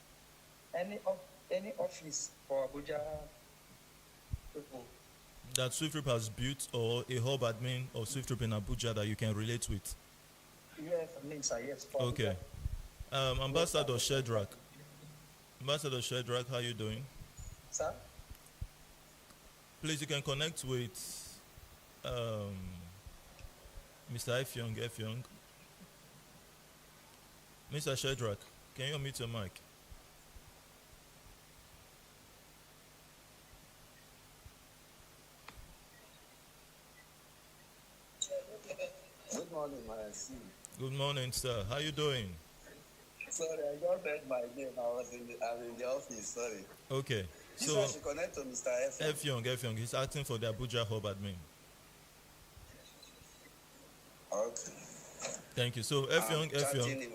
Any office for Abuja people? That SWIFTtrip has built, or a hub admin of SWIFTtrip in Abuja that you can relate with? Yes, I mean, sir, yes. Okay. Ambassador Shedrack. Ambassador Shedrack, how are you doing? Sir? Please, you can connect with Mr. F Young. Mr. Shedrack, can you unmute your mic? Good morning, my C. Good morning, sir. How are you doing? Sorry, I just heard my name. I'm in the office. Sorry. Okay. So I should connect to Mr. F Young. F Young. He's acting for the Abuja hub admin. Okay. Thank you. So F Young.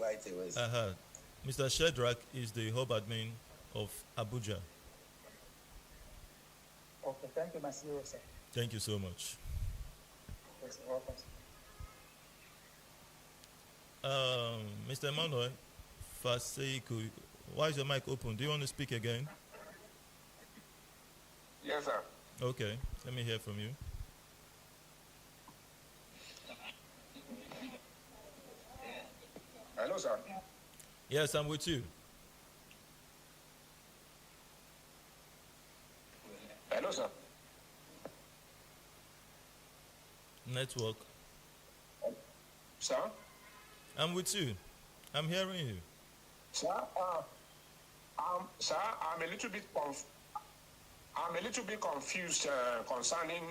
Right away. Mr. Shedrack is the hub admin of Abuja. Okay, thank you, my CEO, sir. Thank you so much. Yes, welcome. Mr. Emmanuel Faseiku, why is your mic open? Do you want to speak again? Yes, sir. Okay, let me hear from you. Hello, sir. Yes, I'm with you. Hello, sir. Network. Sir? I'm with you. I'm hearing you. Sir, sir, I'm a little bit confused concerning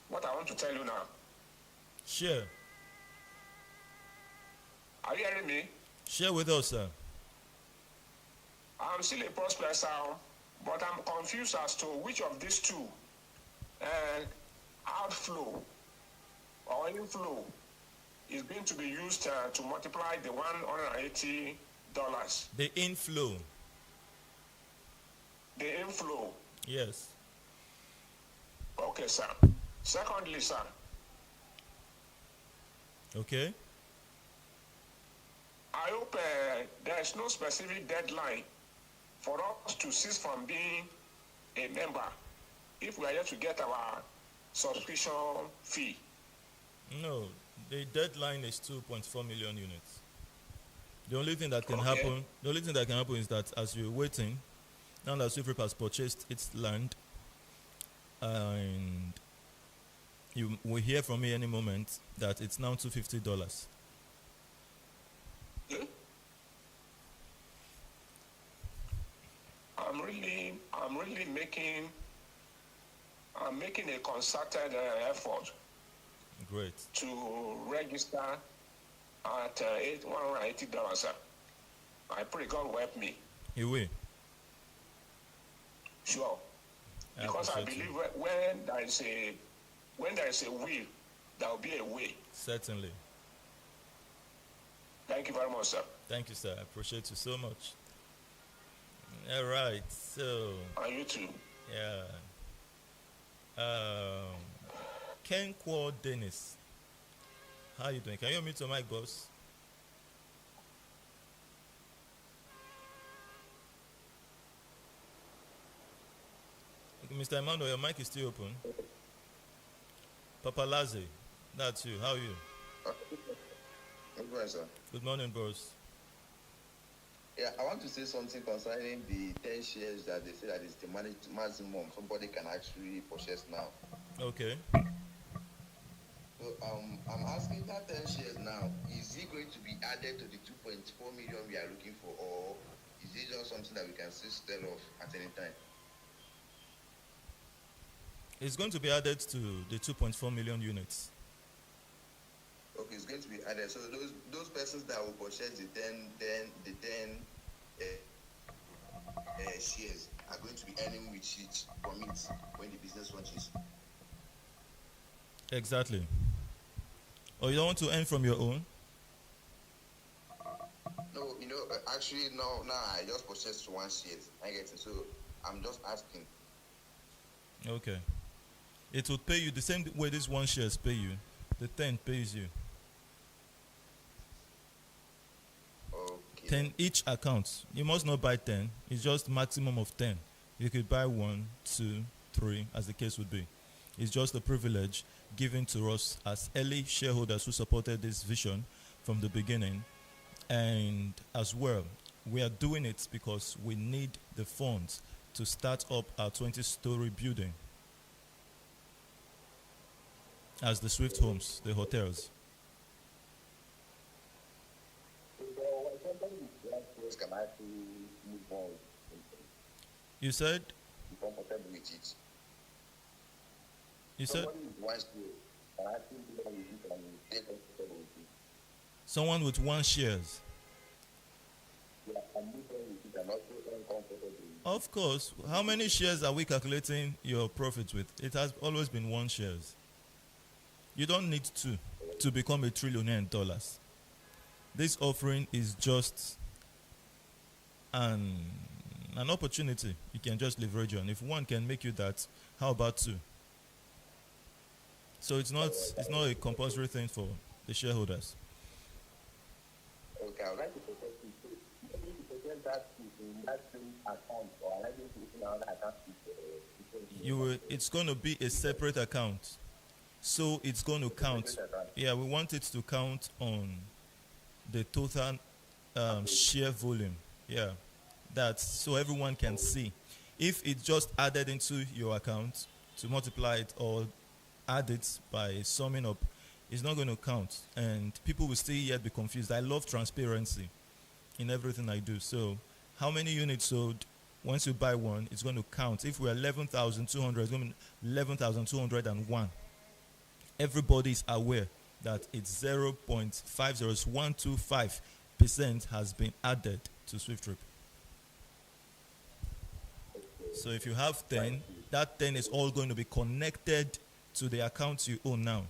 what I want to tell you now. Share. Are you hearing me? Share with us, sir. I'm still a prospect, sir, but I'm confused as to which of these two, outflow or inflow, is going to be used to multiply the $180. The inflow. The inflow. Yes. Okay, sir. Secondly, sir. Okay. I hope there is no specific deadline for us to cease from being a member if we are yet to get our subscription fee. No, the deadline is 2.4 million units. The only thing that can happen, is that as you're waiting, now that SWIFTtrip has purchased its land, and you will hear from me any moment that it's now $250. making a concerted effort. Great. To register at $180, sir. I pray God will help me. He will. Sure. Because I believe when there is a will, there will be a way. Certainly. Thank you very much, sir. Thank you, sir. I appreciate you so much. All right. So. And you too. Yeah. Ken Kwon Dennis. How you doing? Can you meet your mic, boss? Mr. Emmanuel, your mic is still open. Papa Laze, that's you. How are you? Good morning, sir. Good morning, boss. Yeah, I want to say something concerning the 10 shares that they say that is the maximum somebody can actually purchase now. Okay. So I'm asking that 10 shares now, is it going to be added to the 2.4 million we are looking for, or is it just something that we can still sell off at any time? It's going to be added to the 2.4 million units. Okay, it's going to be added. So those persons that will purchase the 10 shares are going to be earning with it from it when the business launches. Exactly. Or you don't want to earn from your own? No, actually now I just purchased 1 share. I get it. So I'm just asking. Okay. It would pay you the same way this 1 shares pay you. The 10 pays you. Okay. 10 each account. You must not buy 10. It's just maximum of 10. You could buy 1, 2, 3, as the case would be. It's just a privilege given to us as early shareholders who supported this vision from the beginning. And as well, we are doing it because we need the funds to start up our 20-story building as the Swift homes, the hotels. You said? You said? Someone with 1 shares. Of course. How many shares are we calculating your profits with? It has always been 1 shares. You don't need 2 to become a trillionaire in dollars. This offering is just an opportunity you can just leverage on. If 1 can make you that, how about 2? So it's not a compulsory thing for the shareholders. Okay, I would like to present that in that same account, or I like to put another account. It's going to be a separate account. So it's going to count. Yeah, we want it to count on the total share volume. Yeah, that's so everyone can see. If it's just added into your account to multiply it or add it by summing up, it's not going to count. And people will still yet be confused. I love transparency in everything I do. So how many units sold? Once you buy 1, it's going to count. If we're 11,200, it's going to be 11,201. Everybody is aware that it's 0.50125% has been added to SWIFTtrip. So if you have 10, that 10 is all going to be connected to the accounts you own now.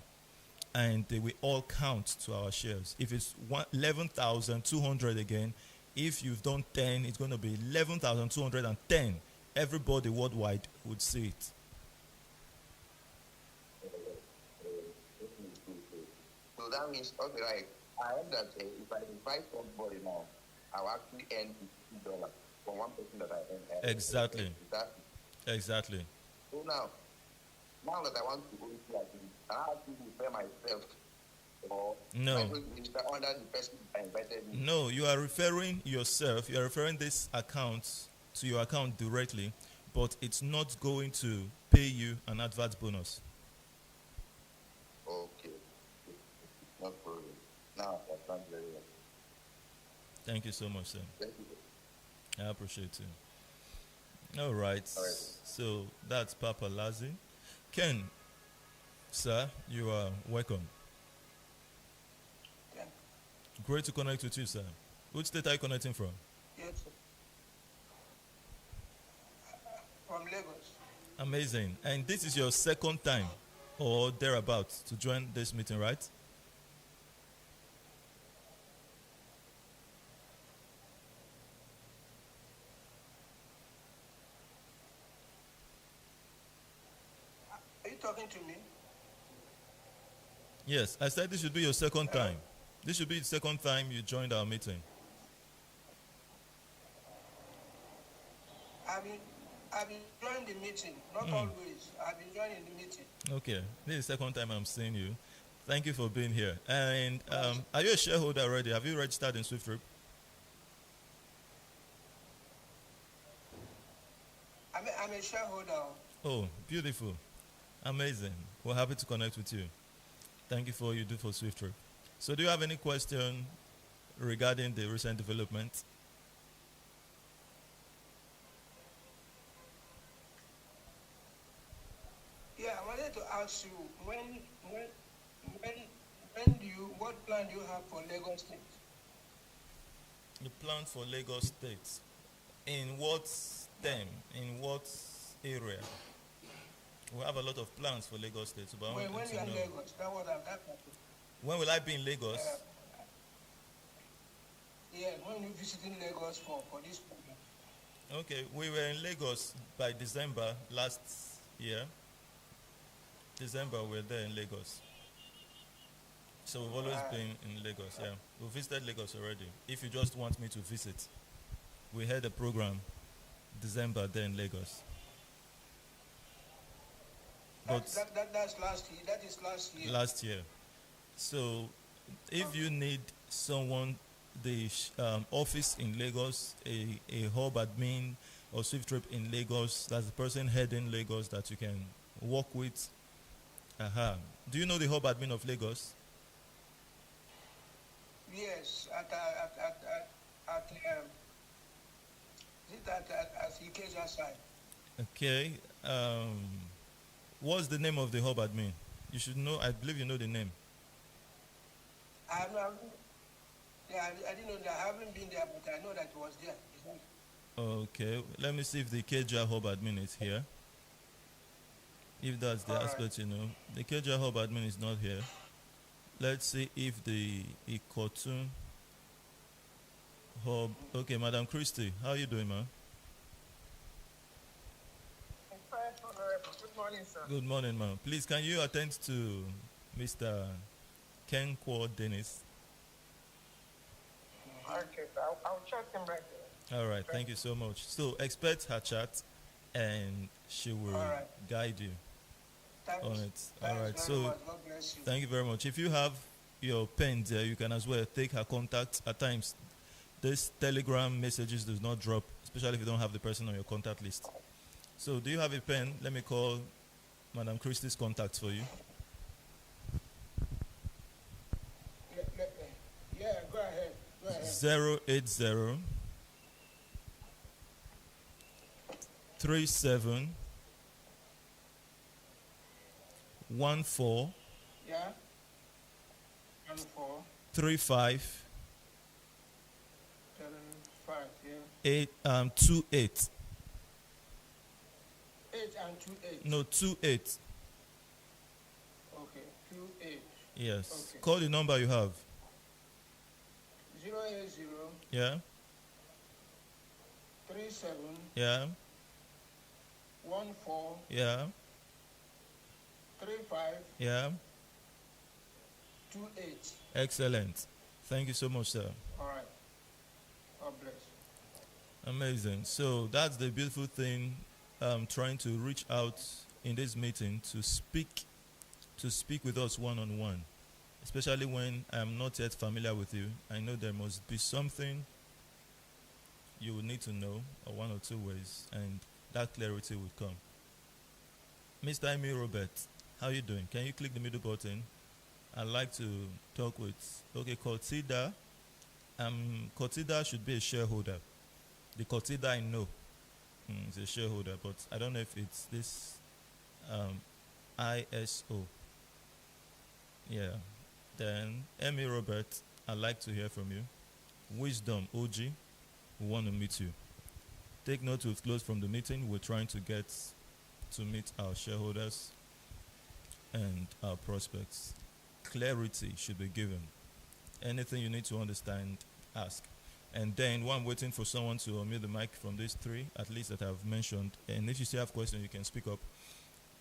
And they will all count to our shares. If it's 11,200 again, if you've done 10, it's going to be 11,210. Everybody worldwide would see it. So that means, okay, like, I heard that if I invite somebody now, I'll actually earn $50 from 1 person that I earn. Exactly. Exactly. So now that I want to go into that, I have to refer myself, or no. I going to register under the person that invited me. No, you are referring yourself. You are referring this account to your account directly, but it's not going to pay you an advert bonus. Okay. No problem. Now, that's not very well. Thank you so much, sir. Thank you. I appreciate you. All right. So that's Papa Lazi. Ken, sir, you are welcome. Yeah. Great to connect with you, sir. Which state are you connecting from? Yes, sir. From Lagos. Amazing. And this is your second time or thereabouts to join this meeting, right? Are you talking to me? Yes, I said this should be your second time. This should be the second time you joined our meeting. I've been joining the meeting, not always. I've been joining the meeting. Okay, this is the second time I'm seeing you. Thank you for being here. And are you a shareholder already? Have you registered in SWIFTtrip? I'm a shareholder. Oh, beautiful. Amazing. We're happy to connect with you. Thank you for all you do for SWIFTtrip. So do you have any question regarding the recent development? Yeah, I wanted to ask you, what plan do you have for Lagos State? The plan for Lagos State. In what stem? In what area? We have a lot of plans for Lagos State. But When you are in Lagos, that's what I'm talking about. When will I be in Lagos? Yeah, when you visiting Lagos for this program. Okay, we were in Lagos by December last year. December, we were there in Lagos. So we've always been in Lagos, yeah. We visited Lagos already. If you just want me to visit, we had a program December there in Lagos. That's last year. That is last year. Last year. So if you need someone, the office in Lagos, a hub admin or SWIFTtrip in Lagos, that's the person heading Lagos that you can work with. Do you know the hub admin of Lagos? Yes, at Ikeja side. Okay. What's the name of the hub admin? You should know. I believe you know the name. I didn't know that. I haven't been there, but I know that it was there. Okay. Let me see if the Ikeja hub admin is here. If that's the aspect, you know. The Ikeja hub admin is not here. Let's see if the Ikotun hub. Okay, Madam Christie, how are you doing, ma'am? Good morning, sir. Good morning, ma'am. Please, can you attend to Mr. Ken Kwo Dennis? Okay, I'll check him right there. All right, thank you so much. So expect her chat, and she will guide you on it. All right, so thank you very much. If you have your pen there, you can as well take her contact. At times, this Telegram messages does not drop, especially if you don't have the person on your contact list. So do you have a pen? Let me call Madam Christie's contacts for you. Yeah, go ahead. 080 37 14 Yeah. 14 35 5, yeah. 28. 8 and 28. No, 28. Okay, 28. Yes. Okay. Call the number you have. 080 Yeah. 37 Yeah. 14 Yeah. 35 Yeah. 28. Excellent. Thank you so much, sir. All right. God bless. Amazing. So that's the beautiful thing. Trying to reach out in this meeting to speak with us one-on-one, especially when I'm not yet familiar with you. I know there must be something you will need to know, or one or two ways, and that clarity will come. Mr. Amy Robert, how are you doing? Can you click the middle button? I'd like to talk with, Kotida. Kotida should be a shareholder. The Kotida I know It's a shareholder, but I don't know if it's this ISO. Yeah. Then Emmy Robert, I'd like to hear from you. Wisdom OG, we want to meet you. Take note, we've closed from the meeting. We're trying to get to meet our shareholders and our prospects. Clarity should be given. Anything you need to understand, ask. And then while I'm waiting for someone to unmute the mic from these three, at least that I've mentioned, and if you still have questions, you can speak up.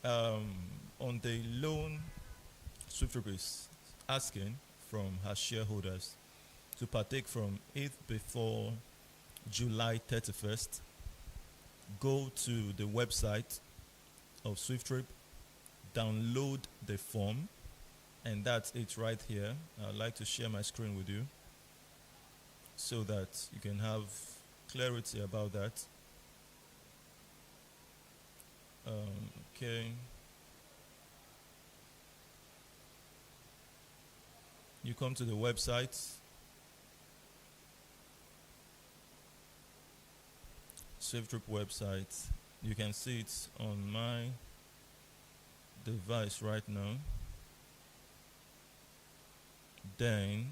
On the loan, SWIFTtrip is asking from her shareholders to partake from it before July 31st. Go to the website of SWIFTtrip, download the form, and that's it right here. I'd like to share my screen with you so that you can have clarity about that. Okay. You come to the website. SWIFTtrip website. You can see it on my device right now. Then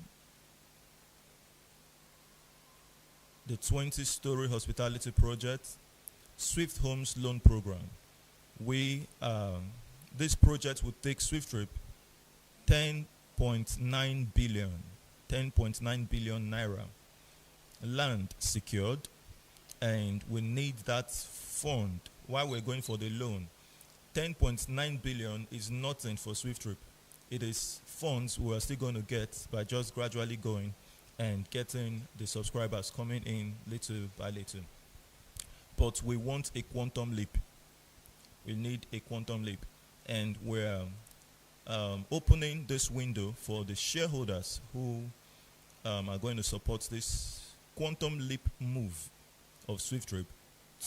the 20-story hospitality project, Swift Homes Loan Program. This project would take SWIFTtrip 10.9 billion naira land secured, and we need that fund while we're going for the loan. 10.9 billion is nothing for SWIFTtrip. It is funds we are still going to get by just gradually going and getting the subscribers coming in little by little. But we want a quantum leap. We need a quantum leap. And we're opening this window for the shareholders who are going to support this quantum leap move of SWIFTtrip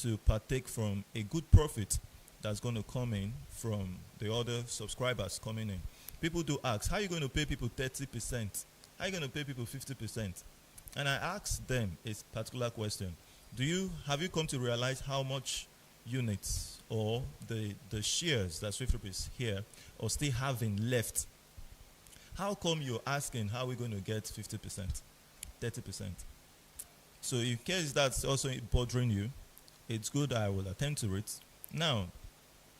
to partake from a good profit that's going to come in from the other subscribers coming in. People do ask, how are you going to pay people 30%? How are you going to pay people 50%? And I asked them a particular question. Have you come to realize how much units or the shares that SWIFTtrip is here or still having left? How come you're asking how we're going to get 50%, 30%? So in case that's also bothering you, it's good I will attend to it. Now,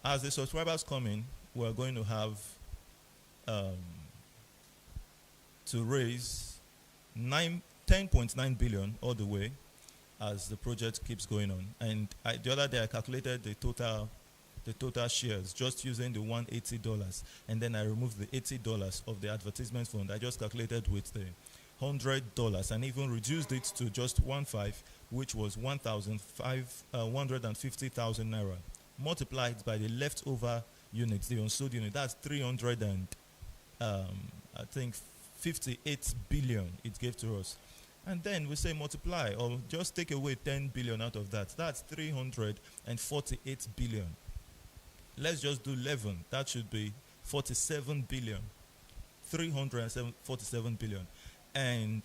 as the subscribers come in, we're going to have to raise 10.9 billion all the way as the project keeps going on. And the other day I calculated the total shares just using the $180, and then I removed the $80 of the advertisement fund. I just calculated with the $100 and even reduced it to just 1.5, which was 150,000 naira. Multiplied by the leftover units, the unsold unit, that's 58 billion it gave to us. And then we say multiply or just take away 10 billion out of that. That's 348 billion. Let's just do 11. That should be 47 billion. 347 billion. And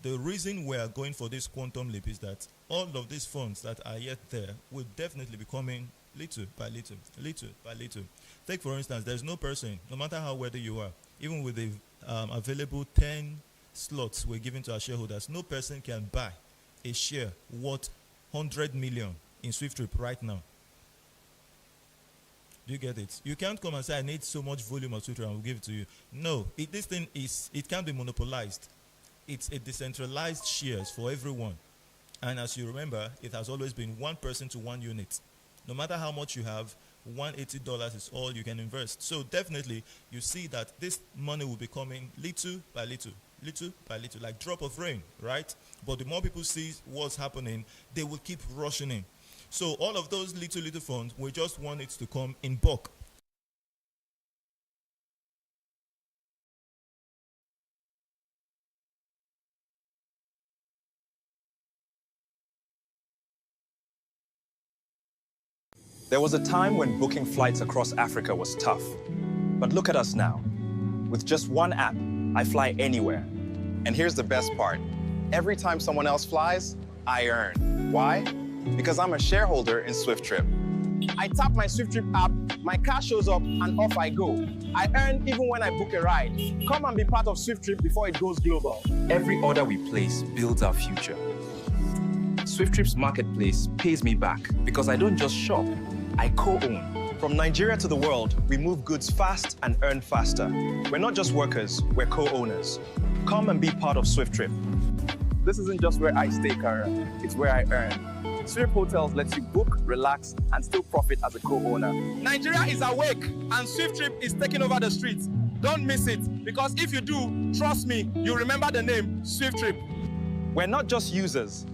the reason we are going for this quantum leap is that all of these funds that are yet there will definitely be coming little by little, little by little. Take for instance, there's no person, no matter how wealthy you are, even with the available 10 slots we're giving to our shareholders, no person can buy a share worth 100 million in SWIFTtrip right now. Do you get it? You can't come and say, I need so much volume of SWIFTtrip and we'll give it to you. No, this thing it can't be monopolized. It's a decentralized shares for everyone. And as you remember, it has always been one person to one unit. No matter how much you have, $180 is all you can invest. So definitely, you see that this money will be coming little by little, little by little, like drop of rain, right? But the more people see what's happening, they will keep rushing in. So all of those little funds, we just want it to come in bulk. There was a time when booking flights across Africa was tough. But look at us now. With just one app, I fly anywhere. And here's the best part. Every time someone else flies, I earn. Why? because I'm a shareholder in SWIFTtrip. I tap my SWIFTtrip app, my car shows up, and off I go. I earn even when I book a ride. Come and be part of SWIFTtrip before it goes global. Every order we place builds our future. SWIFTtrip's marketplace pays me back because I don't just shop, I co-own. From Nigeria to the world, we move goods fast and earn faster. We're not just workers, we're co-owners. Come and be part of SWIFTtrip. This isn't just where I stay, Kara. It's where I earn. Swift Hotels lets you book, relax, and still profit as a co-owner. Nigeria is awake and SWIFTtrip is taking over the streets. Don't miss it, because if you do, trust me, you'll remember the name SWIFTtrip. We're not just users,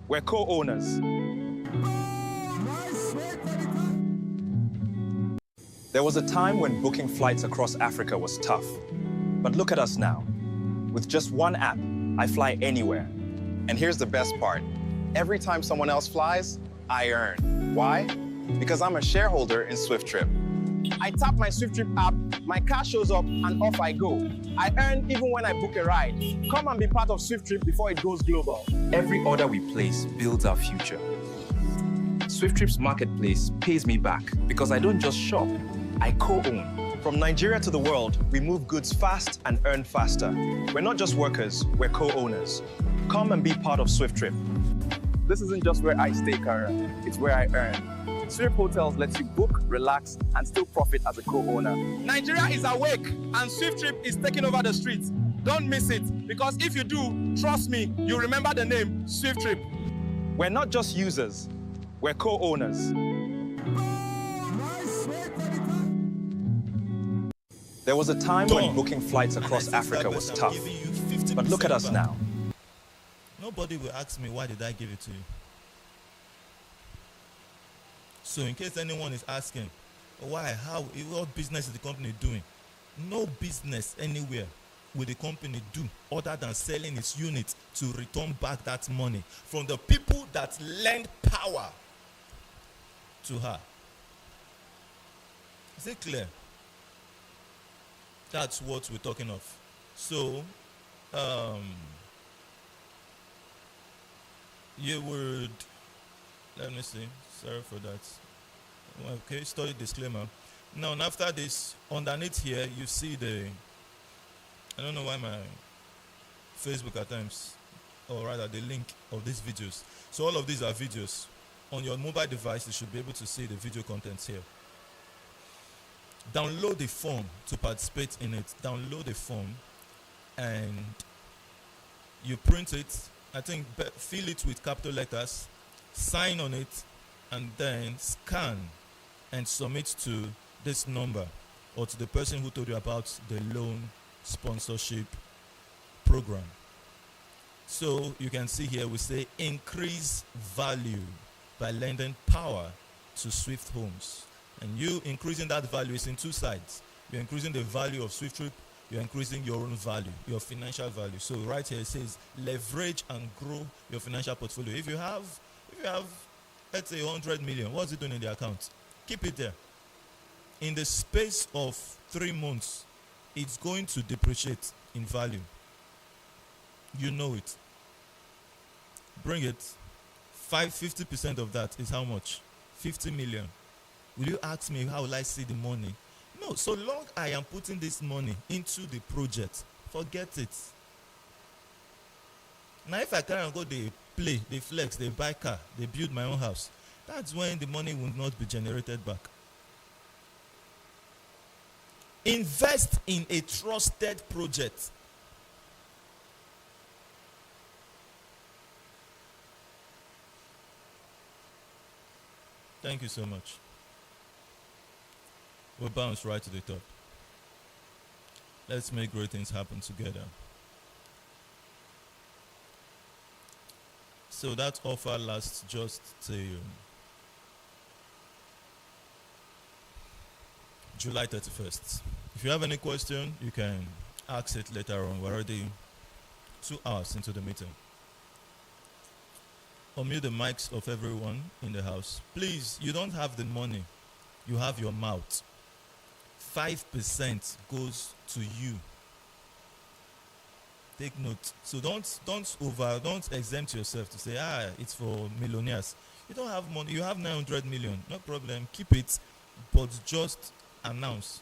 we're co-owners. There was a time when booking flights across Africa was tough. But look at us now. With just one app, I fly anywhere. And here's the best part. Every time someone else flies, I earn. Why? Because I'm a shareholder in SWIFTtrip. I tap my SWIFTtrip app, my car shows up, and off I go. I earn even when I book a ride. Come and be part of SWIFTtrip before it goes global. Every order we place builds our future. SWIFTtrip's marketplace pays me back because I don't just shop, I co-own. From Nigeria to the world, we move goods fast and earn faster. We're not just workers, we're co-owners. Come and be part of SWIFTtrip. This isn't just where I stay, Kara. It's where I earn. Swift Hotels lets you book, relax, and still profit as a co-owner. Nigeria is awake and SWIFTtrip is taking over the streets. Don't miss it, because if you do, trust me, you'll remember the name SWIFTtrip. We're not just users, we're co-owners. There was a time when booking flights across Africa was tough. But look at us now. Nobody will ask me, why did I give it to you? So in case anyone is asking, why, how, what business is the company doing? No business anywhere will the company do other than selling its unit to return back that money from the people that lend power to her. Is it clear? That's what we're talking of. So, you would, let me see, sorry for that. Okay, story disclaimer. Now, after this, underneath here, you see I don't know why my Facebook at times, or rather the link of these videos. So all of these are videos. On your mobile device, you should be able to see the video contents here. Download the form to participate in it. Download the form and you print it. I think fill it with capital letters, sign on it, and then scan and submit to this number or to the person who told you about the loan sponsorship program. So you can see here we say increase value by lending power to Swift Homes. And you increasing that value is in two sides. You're increasing the value of SWIFTtrip, you're increasing your own value, your financial value. So right here it says leverage and grow your financial portfolio. If you have let's say 100 million, what's it doing in the account? Keep it there. In the space of 3 months, it's going to depreciate in value. You know it. Bring it. 50% of that is how much? 50 million. Will you ask me how will I see the money? No, so long I am putting this money into the project, forget it. Now if I carry and go, they play, they flex, they buy car, they build my own house, that's when the money will not be generated back. Invest in a trusted project. Thank you so much. We'll bounce right to the top. Let's make great things happen together. So that offer lasts just till July 31st. If you have any question, you can ask it later on. We're already 2 hours into the meeting. Unmute the mics of everyone in the house. Please, you don't have the money. You have your mouth. 5% goes to you. Take note. So don't exempt yourself to say, it's for millionaires. You don't have money. You have 900 million. No problem. Keep it, but just announce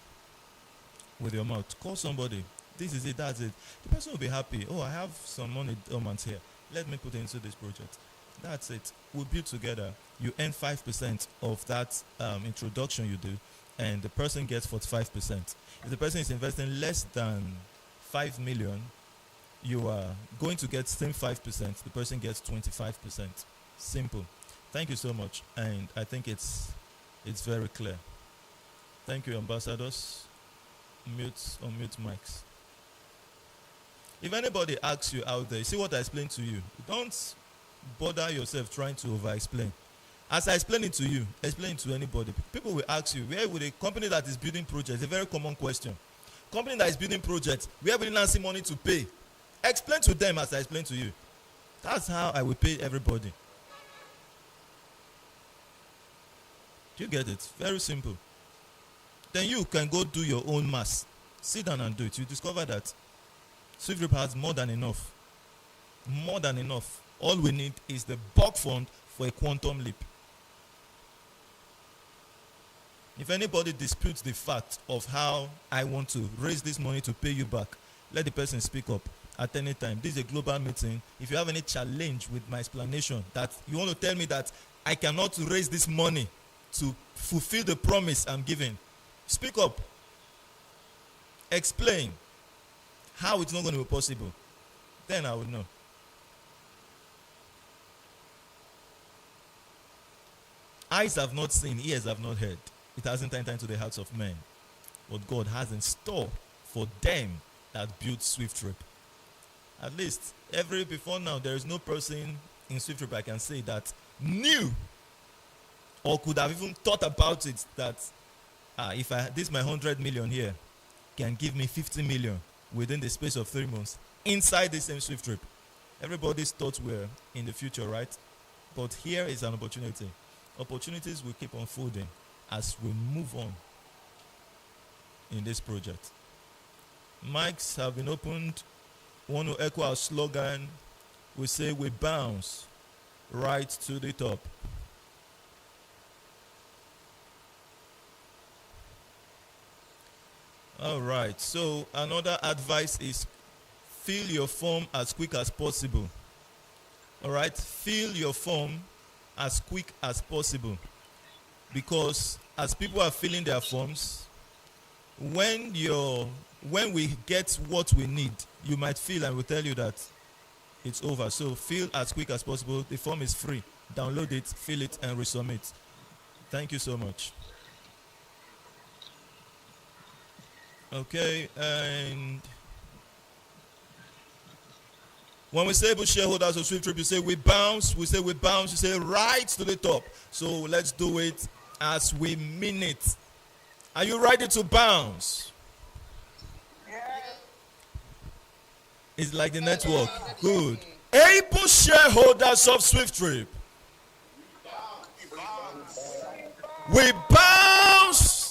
with your mouth. Call somebody. This is it. That's it. The person will be happy. Oh, I have some money dormant here. Let me put it into this project. That's it. We'll build together. You earn 5% of that introduction you do, and the person gets 45%. If the person is investing less than 5 million, you are going to get same 5%. The person gets 25%. Simple. Thank you so much, and I think it's very clear. Thank you, ambassadors. Unmute mics. If anybody asks you out there, see what I explained to you. Don't bother yourself trying to over-explain. As I explain it to you, explain it to anybody. People will ask you, where would a company that is building projects? A very common question. Company that is building projects, where will you not see money to pay? Explain to them as I explain to you. That's how I will pay everybody. Do you get it? Very simple. Then you can go do your own maths. Sit down and do it. You discover that SWIFTtrip has more than enough. More than enough. All we need is the bulk fund for a quantum leap. If anybody disputes the fact of how I want to raise this money to pay you back, let the person speak up at any time. This is a global meeting. If you have any challenge with my explanation that you want to tell me that I cannot raise this money to fulfill the promise I'm giving, speak up. Explain how it's not going to be possible. Then I will know. Eyes have not seen, ears have not heard. It hasn't entered into the hearts of men what God has in store for them that built SWIFTtrip. At least, before now, there is no person in SWIFTtrip I can say that knew or could have even thought about it that if this my 100 million here can give me 50 million within the space of 3 months inside the same SWIFTtrip. Everybody's thoughts were in the future, right? But here is an opportunity. Opportunities will keep unfolding as we move on in this project. Mics have been opened. Want to echo our slogan. We say we bounce right to the top. All right, so another advice is fill your form as quick as possible. All right, fill your form as quick as possible, because as people are filling their forms, when we get what we need, you might feel and we'll tell you that it's over. So fill as quick as possible. The form is free. Download it, fill it, and resubmit. Thank you so much. Okay, and when we say able shareholders of SWIFTtrip, you say we bounce, you say right to the top. So let's do it as we mean it. Are you ready to bounce? Yeah. It's like the network. Good. Able shareholders of SWIFTtrip. We bounce.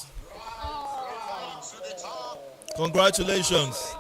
Congratulations.